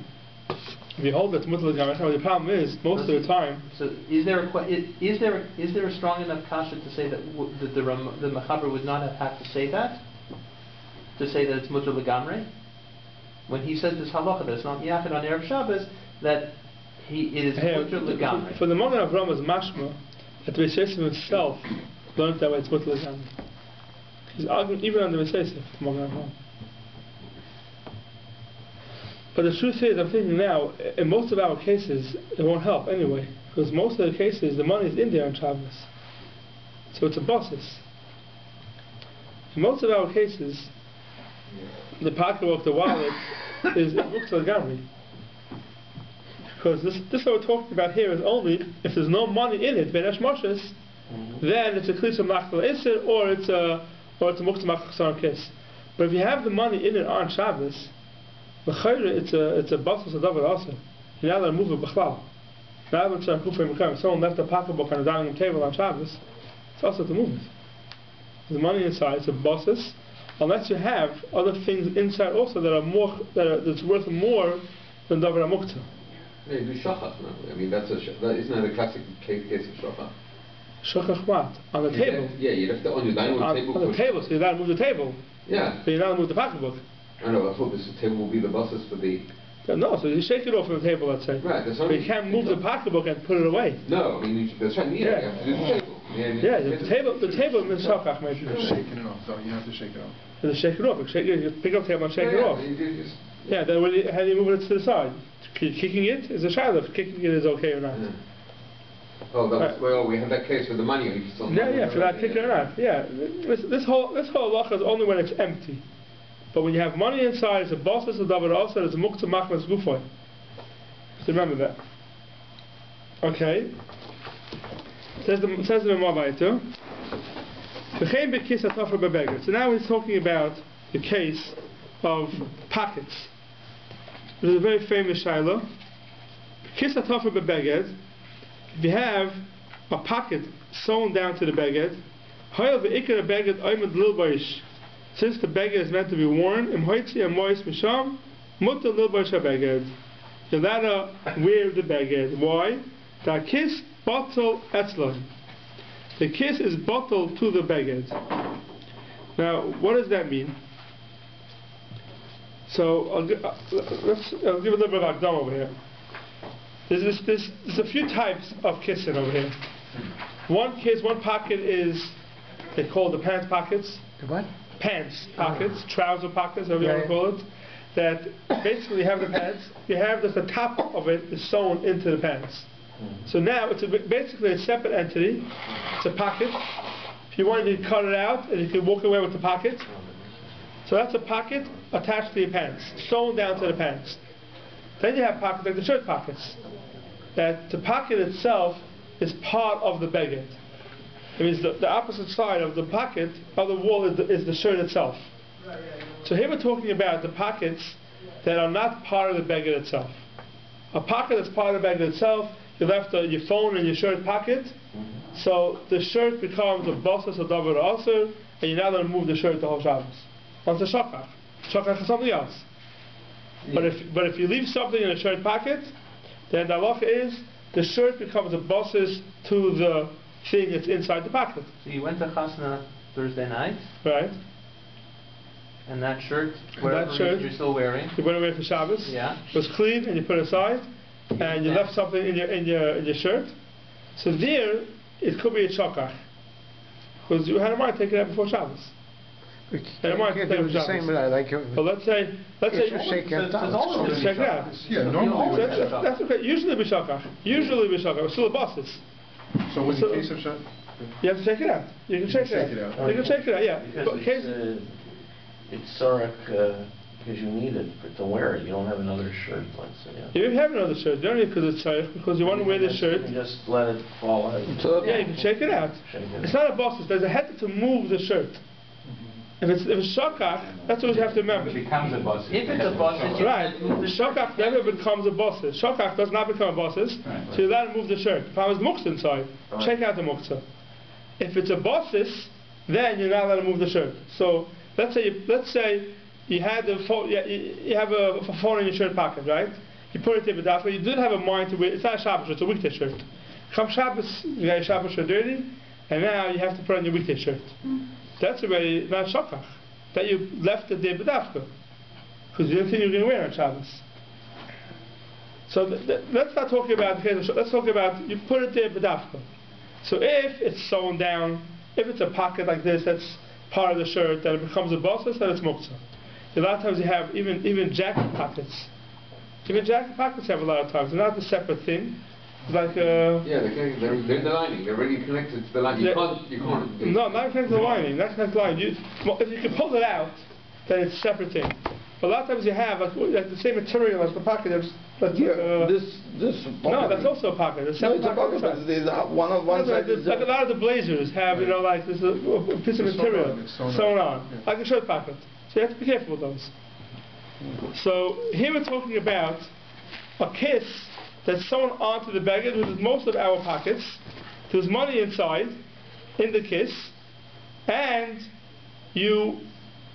Speaker 2: you hold that mutter legamre, the problem is most of the time.
Speaker 1: So is there a strong enough kasha to say that the Mechaber would not have had to say that? To say that it's mutter legamre? When he says this halacha that it's not yachid on Erev Shabbos, that it is mutter legamre.
Speaker 2: For the Magen Avraham is mashma that the Seif himself learned that way it's mutter legamre. He's arguing even on the Seif Magen Avraham. But the truth is, I'm thinking now, in most of our cases, it won't help anyway, because most of the cases the money is in there on Shabbos, so it's a bosses. In most of our cases, the pocketbook, the wallet, is mukta legamri. Because this what we're talking about here is only if there's no money in it, benesh moshes, then it's a klisha mlachtal isser, or it's a mukta mlachtal chsar kiss. But if you have the money in it on Shabbos, it's a bosses adavar also. You're not allowed to move it b'chlal. Now if someone left a pocketbook on the dining room table on Shabbos, it's also to move it. The money inside, it's a bosses. Unless you have other things inside also that's worth more than davar mukta.
Speaker 3: Yeah, you do shachach, no? I mean, isn't that a classic case of shachach?
Speaker 2: Shachach what? On the table.
Speaker 3: You left it on your dining room table.
Speaker 2: On the table, so you're allowed to move the table.
Speaker 3: Yeah.
Speaker 2: But you're not allowed to move the pocketbook.
Speaker 3: I know, I thought this table will be the buses for the...
Speaker 2: No, so you shake it off from the table, let's say.
Speaker 3: Right, that's
Speaker 2: but you can't move the pocketbook and put it away.
Speaker 3: No, I mean, that's right, you have to do the table.
Speaker 2: The table is shachach, maybe.
Speaker 6: You're shaking it off, though. You have to shake it off.
Speaker 2: You shake it off. You pick up the table and shake it off. Yeah, then how do you move it to the side? Kicking it is a shadow. Kicking it is okay or not.
Speaker 3: Yeah. Oh, well, we had that case with the money.
Speaker 2: If you're not kicking it or not. Yeah, this whole halacha is only when it's empty. But when you have money inside, it's a bosses of davar also, it's a muktzah machmas gufoy. So remember that. Okay. Says the Ramah weiter. So now he's talking about the case of pockets. There's a very famous shaila. If you have a pocket sewn down to the beged, since the beged is meant to be worn, you're allowed to wear the beged. Why? The kiss bottle etzlon. The kiss is bottled to the beged. Now, what does that mean? So I'll give a little bit of Agdam over here. There's a few types of kissing over here. One pocket is, they call the pants pockets.
Speaker 8: The what?
Speaker 2: Pants pockets, trouser pockets, whatever you want to call it. That basically you have the pants, you have the top of it is sewn into the pants. So now it's basically a separate entity. It's a pocket. If you wanted to cut it out, and you can walk away with the pocket. So that's a pocket attached to your pants, sewn down to the pants. Then you have pockets like the shirt pockets. That the pocket itself is part of the beged. It means the opposite side of the pocket of the wall is the shirt itself. So here we're talking about the pockets that are not part of the beged itself. A pocket that's part of the beged itself, you left your phone in your shirt pocket, so the shirt becomes a bosses or davar aser, and you're not going to move the shirt the whole Shabbos. Once a shakach. Shakach is something else. But if you leave something in a shirt pocket, then the halacha is the shirt becomes a bosses to the thing that's inside the pocket.
Speaker 1: So you went to Chasna Thursday night,
Speaker 2: right?
Speaker 1: And that shirt, whatever you're still wearing,
Speaker 2: you went away for Shabbos.
Speaker 1: Yeah.
Speaker 2: It was clean, and you put it aside, and you left something in your shirt. So there, it could be a shakach, because you had a mind to take it out before Shabbos.
Speaker 8: But let's say you shake it out.
Speaker 2: Shake it out.
Speaker 6: Yeah, normally
Speaker 2: that's okay. Usually we shakach. It's still a bosses.
Speaker 6: So in the case of shakach,
Speaker 2: you have to shake it out. You can shake it out. You can shake it out. Yeah.
Speaker 7: Because it's sorek because you need it to wear it. You don't have another shirt, let's say.
Speaker 2: Yeah. You have another shirt. You don't need because it's sorek, because you want to wear this shirt.
Speaker 7: You can just let it fall out.
Speaker 2: Yeah, you can shake it out. It's not a bosses. There's a head to move the shirt. If it's shakach, that's what you have to remember.
Speaker 3: It becomes a bosses.
Speaker 1: if it's a bosses,
Speaker 2: Right. Shakach never becomes a bosses. Shakach does not become a bosses. So you're allowed to move the shirt. If I was muktzah inside, check out the muktzah. If it's a bosses, then you're not allowed to move the shirt. So let's say you had the phone, you have a phone in your shirt pocket, right? You put it in the b'dafka. You did have a mind to wear. It's not a Shabbos shirt. It's a weekday shirt. Come Shabbos, you got your Shabbos shirt dirty, and now you have to put on your weekday shirt. That's already not shakach. That you left it there b'dafka, because you didn't think you were going to wear it on Shabbos. So let's not talk about the case of. Let's talk about you put it there b'dafka. So if it's sewn down, if it's a pocket like this, that's part of the shirt, then it becomes a bosses, then it's muktzah. A lot of times you have even jacket pockets. Even jacket pockets have a lot of times. They're not a separate thing. It's like
Speaker 3: they're in the lining. They're already connected to the lining. You can't.
Speaker 2: No, not connected to the lining. Not connected to the lining. If you can pull it out, then it's a separate thing. But a lot of times you have like the same material as the pocket.
Speaker 4: This pocket.
Speaker 2: No, that's also a pocket. It's a pocket.
Speaker 4: There's one side.
Speaker 2: Like a lot of the blazers have, like there's a piece of material sewn on, like a shirt pocket. So you have to be careful with those. So here we're talking about a kiss that's sewn onto the beged, which is most of our pockets. There's money inside, in the kiss, and you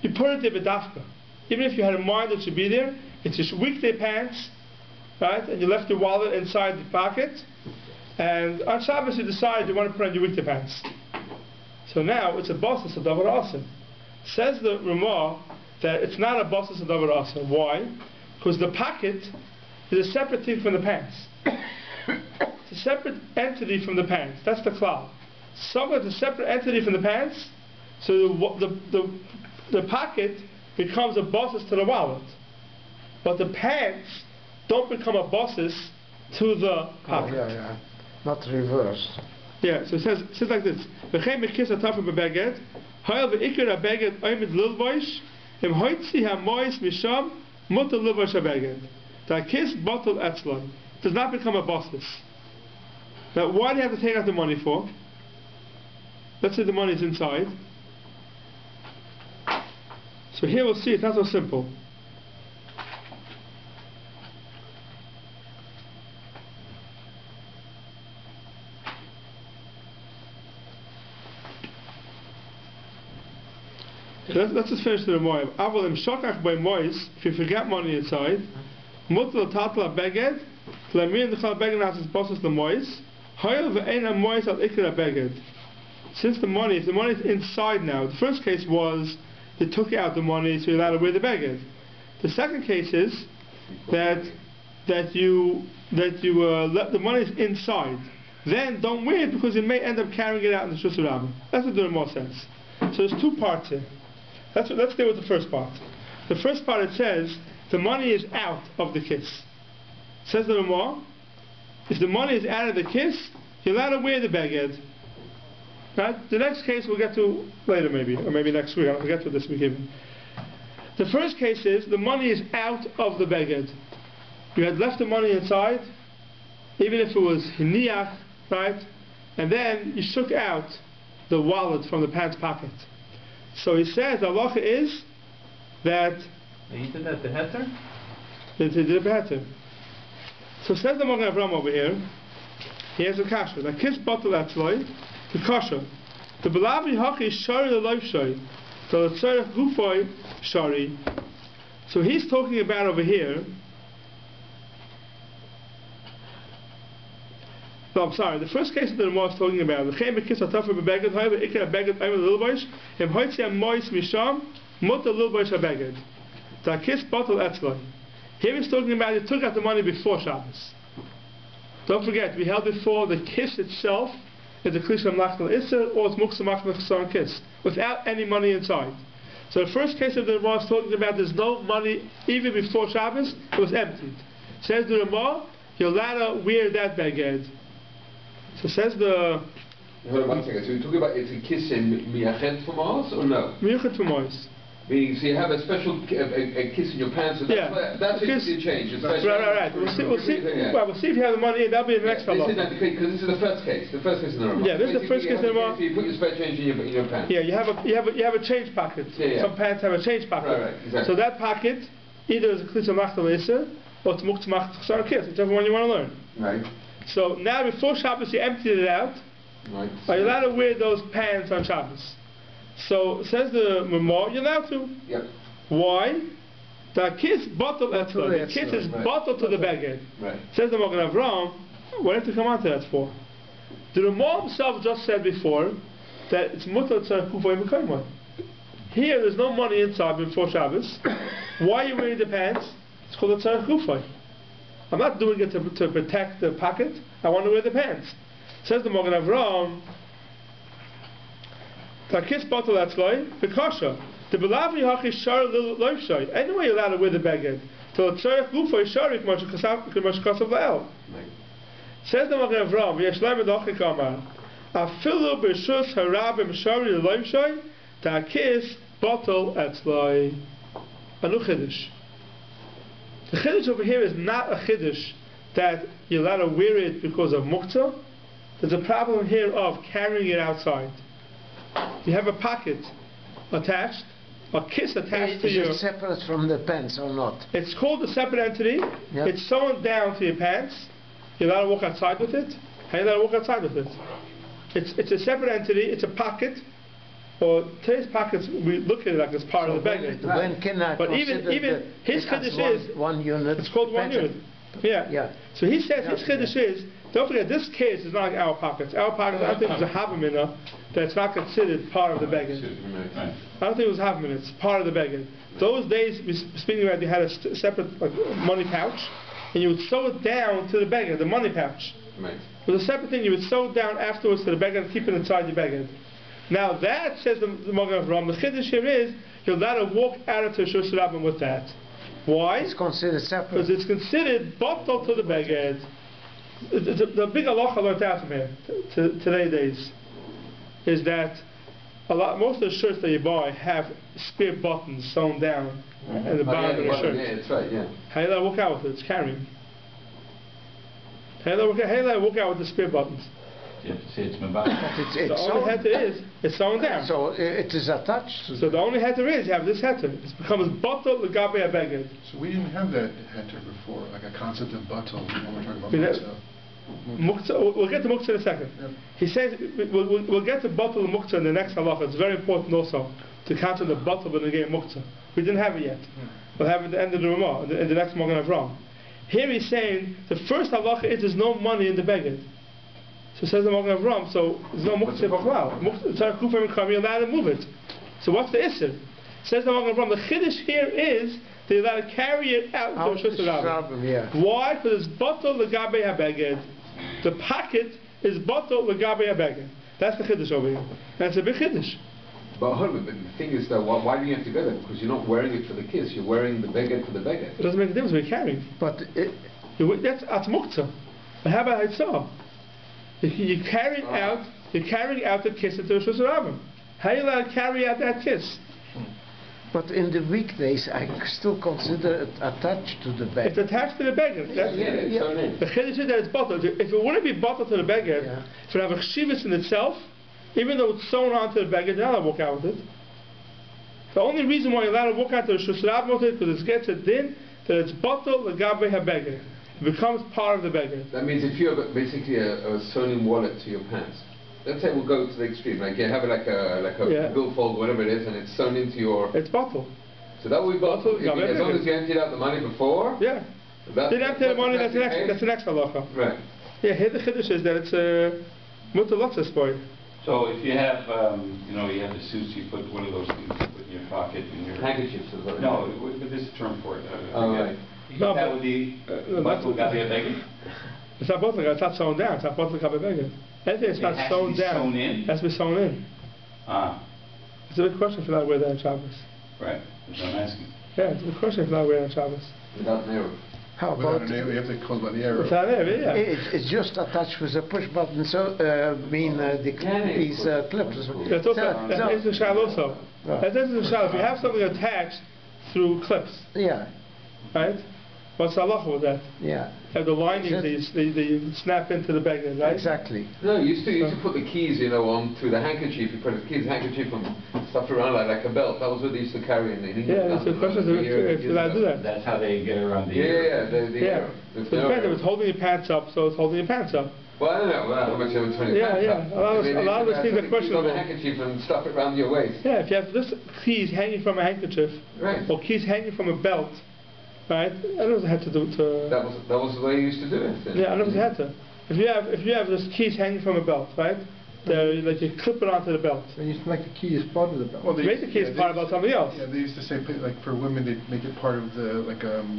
Speaker 2: put it there b'dafka. Even if you had a mind that should be there, it's just weekday pants, right? And you left your wallet inside the pocket, and on Shabbos you decide you want to put on your weekday pants. So now it's a bosses of davar aser. Says the Ramah that it's not a bosses of davar aser. Why? Because the pocket is a separate thing from the pants. It's a separate entity from the pants. That's the klal. Something that's a separate entity from the pants, so the pocket becomes a bosses to the wallet. But the pants don't become a bosses to the pocket.
Speaker 8: Yeah. Not reversed.
Speaker 2: Yeah, so it says like this. Im hoitzi ha-mois misham mutter luvash ha-beged. The kiss bottle etzlon does not become a bosses. Now, why do you have to take out the money for? Let's say the money is inside. So here we'll see it's not so simple. Let's just finish the Remoim. Aval im shokach by mois, if you forget money inside, mutal tatla beged, lamir nechal beged as bosses the mois, hayel ve'ena mois al ikra beged. Since if the money is inside now, the first case was they took out the money so you're allowed to wear the beged. The second case is that you let the money is inside. Then don't wear it because you may end up carrying it out in the Shus Rabbah. That's what the Ramah says. So there's two parts here. Let's deal with the first part. The first part, it says the money is out of the kiss. Says the Ramah, if the money is out of the kiss, you're allowed to wear the beged. Right? The next case we'll get to later maybe, or maybe next week. I'll forget to this week even. The first case is the money is out of the beged. You had left the money inside, even if it was hiniach, right? And then you shook out the wallet from the pants pocket. So he says the halacha is that
Speaker 1: you did that beheter?
Speaker 2: They did it beheter. So says the Magen Avraham over here, he has a kasha. The kiss bottle atzloi, the kasha. The belavi hachi shari the life shari. The tzarech hufoi shari. So he's talking about over here. No, I'm sorry. The first case that the Ramah is talking about, the chayim kiss atafer bebeged, however ikra beged ayim lilboish, im hoitzi amois misham muta lilboish habeged. The kiss bottle etzloi. Here he's talking about he took out the money before Shabbos. Don't forget, we held before the kiss itself is a klisha mlachtel isser or it's muksa machmech son kiss without any money inside. So the first case of the Ramah is talking about there's no money even before Shabbos, it was emptied. Says the Ramah, you're allowed to wear that beged. So says the...
Speaker 3: Hold on 1 second. So you're talking about it's a kiss in miyachet for Mars or no?
Speaker 2: Miyachet for Mars.
Speaker 3: Meaning, so you have a special a kiss in your pants, so that's a change.
Speaker 2: Right. We'll see if you have the money in. That'll be the next
Speaker 3: one.
Speaker 2: Because
Speaker 3: this is the first case. The first case in the Ramah.
Speaker 2: Yeah, this is the first case in the Ramah.
Speaker 3: So you put your spare change in your pants.
Speaker 2: Yeah, you have a change pocket. Some pants have a change pocket.
Speaker 3: Right, exactly.
Speaker 2: So that pocket either is a klisa machtal iser or it's muktzah machtal chsar kiss, whichever one you want to learn.
Speaker 3: Right.
Speaker 2: So now before Shabbos you emptied it out.
Speaker 3: Right.
Speaker 2: Are you allowed to wear those pants on Shabbos? So says the Ramah, you're allowed to.
Speaker 3: Yep.
Speaker 2: Why? The kiss bottle the kiss is bottled to the beged.
Speaker 3: Right.
Speaker 2: Says the Magen Avraham, what do you have to come on to that for? The Ramah himself just said before that it's mutar tzarech kufay mekayma. Here there's no money inside before Shabbos. Why are you wearing the pants? It's called a tzarech kufay. I'm not doing it to protect the pocket. I want to wear the pants. Says the Magen Avraham, the kiss bottle etzloi bekasha. The belavi hachi shar loif shai. Anyway, you're allowed to wear the beged. So the tzarech kufay shari k'mash kasav la'el. Says the Magen Avraham, v'yeshleim edachik amar, afilu b'shus harabim shari loif shai, the kiss bottle etzloi. Anu chiddush. The chiddush over here is not a chiddush that you're allowed to wear it because of muktzah. There's a problem here of carrying it outside. You have a pocket attached, a kiss attached to your...
Speaker 8: Is it separate from the pants or not?
Speaker 2: It's called a separate entity.
Speaker 8: Yep.
Speaker 2: It's sewn down to your pants. You're allowed to walk outside with it. How are you allowed to walk outside with it? It's a separate entity. It's a pocket. Or today's pockets, we look at it like it's part of the bag.
Speaker 8: When can I
Speaker 2: but even his chiddush is
Speaker 8: one unit.
Speaker 2: It's called one unit. Yeah. So he says his chiddush is, don't forget, this case is not like our pockets. Our pockets, I don't think there's a havamina that's not considered part of the beged. I don't think it was havamina. It's part of the beged. Those days, speaking about, you had a separate money pouch, and you would sew it down to the beged, the money pouch.
Speaker 3: Right.
Speaker 2: It was a separate thing. You would sew it down afterwards to the beged and keep it inside your beged. Now that, says the Magen Avraham, the chiddush here is, you're allowed to walk out of Shus Rabbim with that. Why?
Speaker 8: It's considered separate.
Speaker 2: Because it's considered bottled to the beged. The big halacha learned out from here, today's days, is that most of the shirts that you buy have spare buttons sewn down at the bottom of the shirt.
Speaker 3: Yeah, that's right, yeah.
Speaker 2: How do you let it work out with it? It's carrying. How do you let it work out with the spare buttons?
Speaker 7: You have to say it's mabah.
Speaker 2: The only header is, it's sewn down.
Speaker 8: So it is attached to
Speaker 2: So the only header is, you have this header. It becomes bottle legabe abeged.
Speaker 6: So we didn't have that heter before, like a concept of batal when we're talking about
Speaker 2: We
Speaker 6: muktzah.
Speaker 2: Muktzah, we'll get to muktzah in a second.
Speaker 6: Yep.
Speaker 2: He says, we'll get to bottle muktzah in the next halacha. It's very important also to counter the bottle when we get muktzah. We didn't have it yet. We'll have it at the end of the Ramah, in the next Magen Avram. Here he's saying the first halacha is there's no money in the beged. So says the Magen Avram, so there's no muktzah b'chlal. You're allowed to move it. So what's the issur? Says the Magen Avram, the chiddush here is they're allowed to carry it out to Rosh Hashanah. Why? Because it's bottle legabe habeged. The pocket is bottle legabe habeged. That's the chiddush over here. That's a big chiddush.
Speaker 3: But hold on, the thing is though, why do you have to go there? Because you're not wearing it for the kiss, you're wearing the beged for the beged.
Speaker 2: It doesn't make a difference, we're carrying.
Speaker 8: But
Speaker 2: That's at muktzah. But how about Hitzah? You're carrying out the kiss into Rosh Hashanah. How are you allowed to carry out that kiss?
Speaker 8: But in the weekdays, I still consider it attached to the bed.
Speaker 2: It's attached to the beged.
Speaker 3: It's sewn in.
Speaker 2: The chiddush is that it's bottled. If it wouldn't be bottled to the beged, it would have a chshivus in itself, even though it's sewn onto the beged, you're not allowed to walk out with it. The only reason why you're allowed to walk out to the Rosh with it because it gets a din that it's bottled legabe habeged. It becomes part of the beged.
Speaker 3: That means if you have basically a sewn-in wallet to your pants, let's say we'll go to the extreme, like you have it like a billfold, whatever it is, and it's sewn into your...
Speaker 2: It's bottled.
Speaker 3: So that will be bottled, as long as you emptied out the money before?
Speaker 2: Yeah. Didn't empty the money, that's the next halacha.
Speaker 3: Right.
Speaker 2: Yeah, here the chiddush is that it's mutter lotzes boy.
Speaker 9: So if you have, you have the suits, you put one of those things you put in your pocket, in your
Speaker 3: handkerchiefs as well.
Speaker 9: No, but there's a term for it.
Speaker 3: Right.
Speaker 2: No,
Speaker 9: that would be bottle gabi abeged.
Speaker 2: It's not bottle, it's not sewn down. It's not bottle gabi abeged. Anything that's not sewn down.
Speaker 9: Sewn in?
Speaker 2: Has to be sewn in. It's a big question if you're not wearing that on Shabbos.
Speaker 9: Right. That's what I'm asking.
Speaker 2: Yeah, it's a big question if you're not wearing that on Shabbos.
Speaker 3: Without an arrow.
Speaker 8: How
Speaker 6: Without
Speaker 8: about
Speaker 6: an arrow, you have to close by the arrow.
Speaker 2: Without an arrow, yeah.
Speaker 8: It's just attached with a push button, so these clips.
Speaker 2: That's the shal also. That's the shal. If you have something attached through clips, right? What's the halacha with that?
Speaker 8: Yeah.
Speaker 2: Have the linings they snap into the bag, right?
Speaker 8: Exactly.
Speaker 3: No, you used to put the keys, on through the handkerchief. You put the keys, handkerchief, and stuff around like a belt. That was what they used to carry in the England.
Speaker 2: Yeah, it's a question if you're allowed to do that.
Speaker 9: That's how they get around the
Speaker 3: arrow.
Speaker 2: So it depends if it's holding your pants up, so it's holding your pants up.
Speaker 3: Well, I don't know how much over 20 pants up.
Speaker 2: A lot of those things are questionable.
Speaker 3: On a handkerchief and stuff it around your waist.
Speaker 2: Yeah, if you have this keys hanging from a handkerchief, or keys hanging from a belt, right? I never had to do it.
Speaker 3: That was the way you used to do it. Then.
Speaker 2: Yeah, I never had to. If you have this keys hanging from a belt, right? Like you clip it onto the belt.
Speaker 5: They used to make the key as part of the belt.
Speaker 6: Well,
Speaker 2: they make the key as part of something else.
Speaker 6: Yeah, they used to say like for women they make it part of the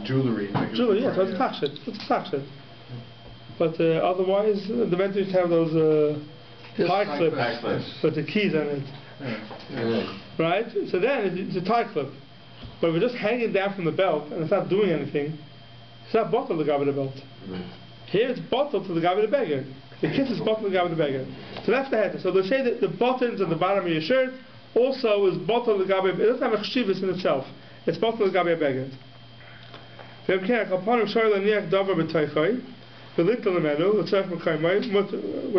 Speaker 6: jewelry.
Speaker 2: Jewelry, yeah. So it's a tachshit. But otherwise, the men used to have those tie clips with the keys on it.
Speaker 3: Yeah.
Speaker 2: Right? So then it's a tie clip. But if it's just hanging down from the belt and it's not doing anything, it's not bottled to the gabi the belt. Here it's bottled to the gabi the beggar. The kiss is bottled to the gabi the beggar. So that's the head. So they say that the buttons at the bottom of your shirt also is bottled to the gabi. It doesn't have a chshivus in itself. It's bottled to the gabi the beggar. Where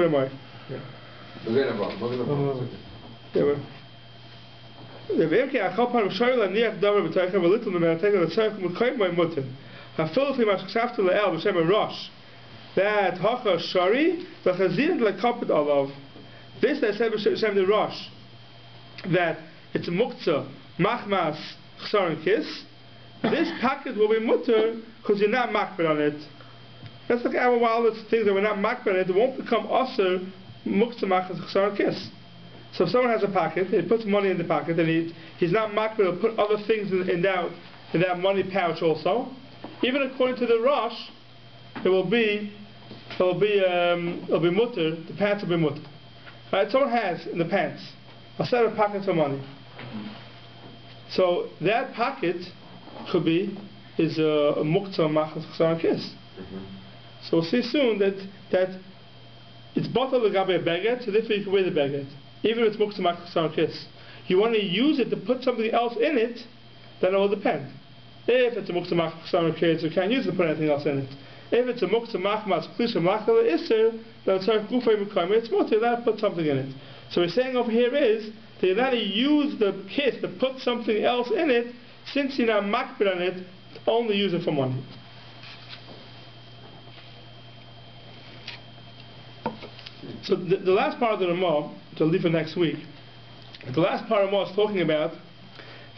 Speaker 2: am I? That hacha shari the chazin like kapit alav. This I said b'shem the Rosh that it's muktzah machmas chsar and kiss. This packet will be mutter because you're not makbid on it. That's like our wildest things that we're not makbid on it. It won't become aser muktzah machmas chsar and kiss. So if someone has a pocket, he puts money in the pocket, and he's not makbid to put other things in that money pouch also. Even according to the Rosh, it'll be mutter. The pants will be mutter. Right? Someone has in the pants a set of pockets of money. So that pocket could is a muktzah machas chsar kiss. So we'll see soon that it's bottled legabe beged, so therefore you can wear the beged. even if it's muktzah machmas kiss. You want to use it to put something else in it, then it will depend. If it's a muktzah machmas kiss, you can't use it to put anything else in it. If it's a muktzah machmas klisha machal iser, then it's mutter, you're allowed to put something in it. So we're saying over here is that you're allowed to use the kiss to put something else in it, since you're not makbid on it, only use it for money. So the last part of the Ramah, which I'll leave for next week, the last part of the Ramah is talking about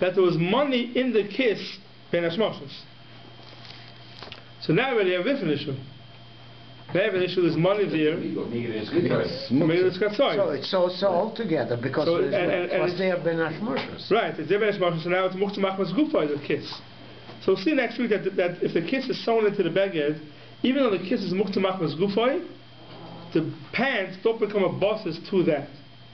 Speaker 2: that there was money in the kiss ben hashmashos. So now we already have a different issue. They have an issue, there's money there.
Speaker 8: So it's all together, because it was there ben hashmashos.
Speaker 2: Right, it's there ben hashmashos, so now it's muktzah machmas gufa, the kiss. So we'll see next week that if the kiss is sewn into the beged, even though the kiss is muktzah machmas gufa, the pants don't become a bosses to that.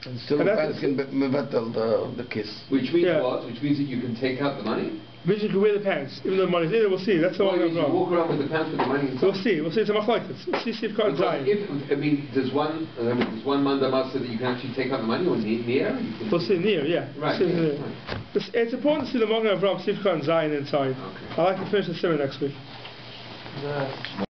Speaker 4: And still the pants can mevatel the kiss.
Speaker 3: Which means what? Which means that you can take out the money?
Speaker 2: Which you can wear the pants, even though the money's in it, we'll see. That's the one
Speaker 3: you walk around with the pants with the money inside?
Speaker 2: We'll see it's a machlokes. We'll see if it's
Speaker 3: there's one mandamasa that you can actually take out the money, or near?
Speaker 2: We'll see near, yeah.
Speaker 3: Right.
Speaker 2: It's important to see the Magen Avraham, Sifka and Zion inside.
Speaker 3: Okay.
Speaker 2: I'd like to finish the sermon next week.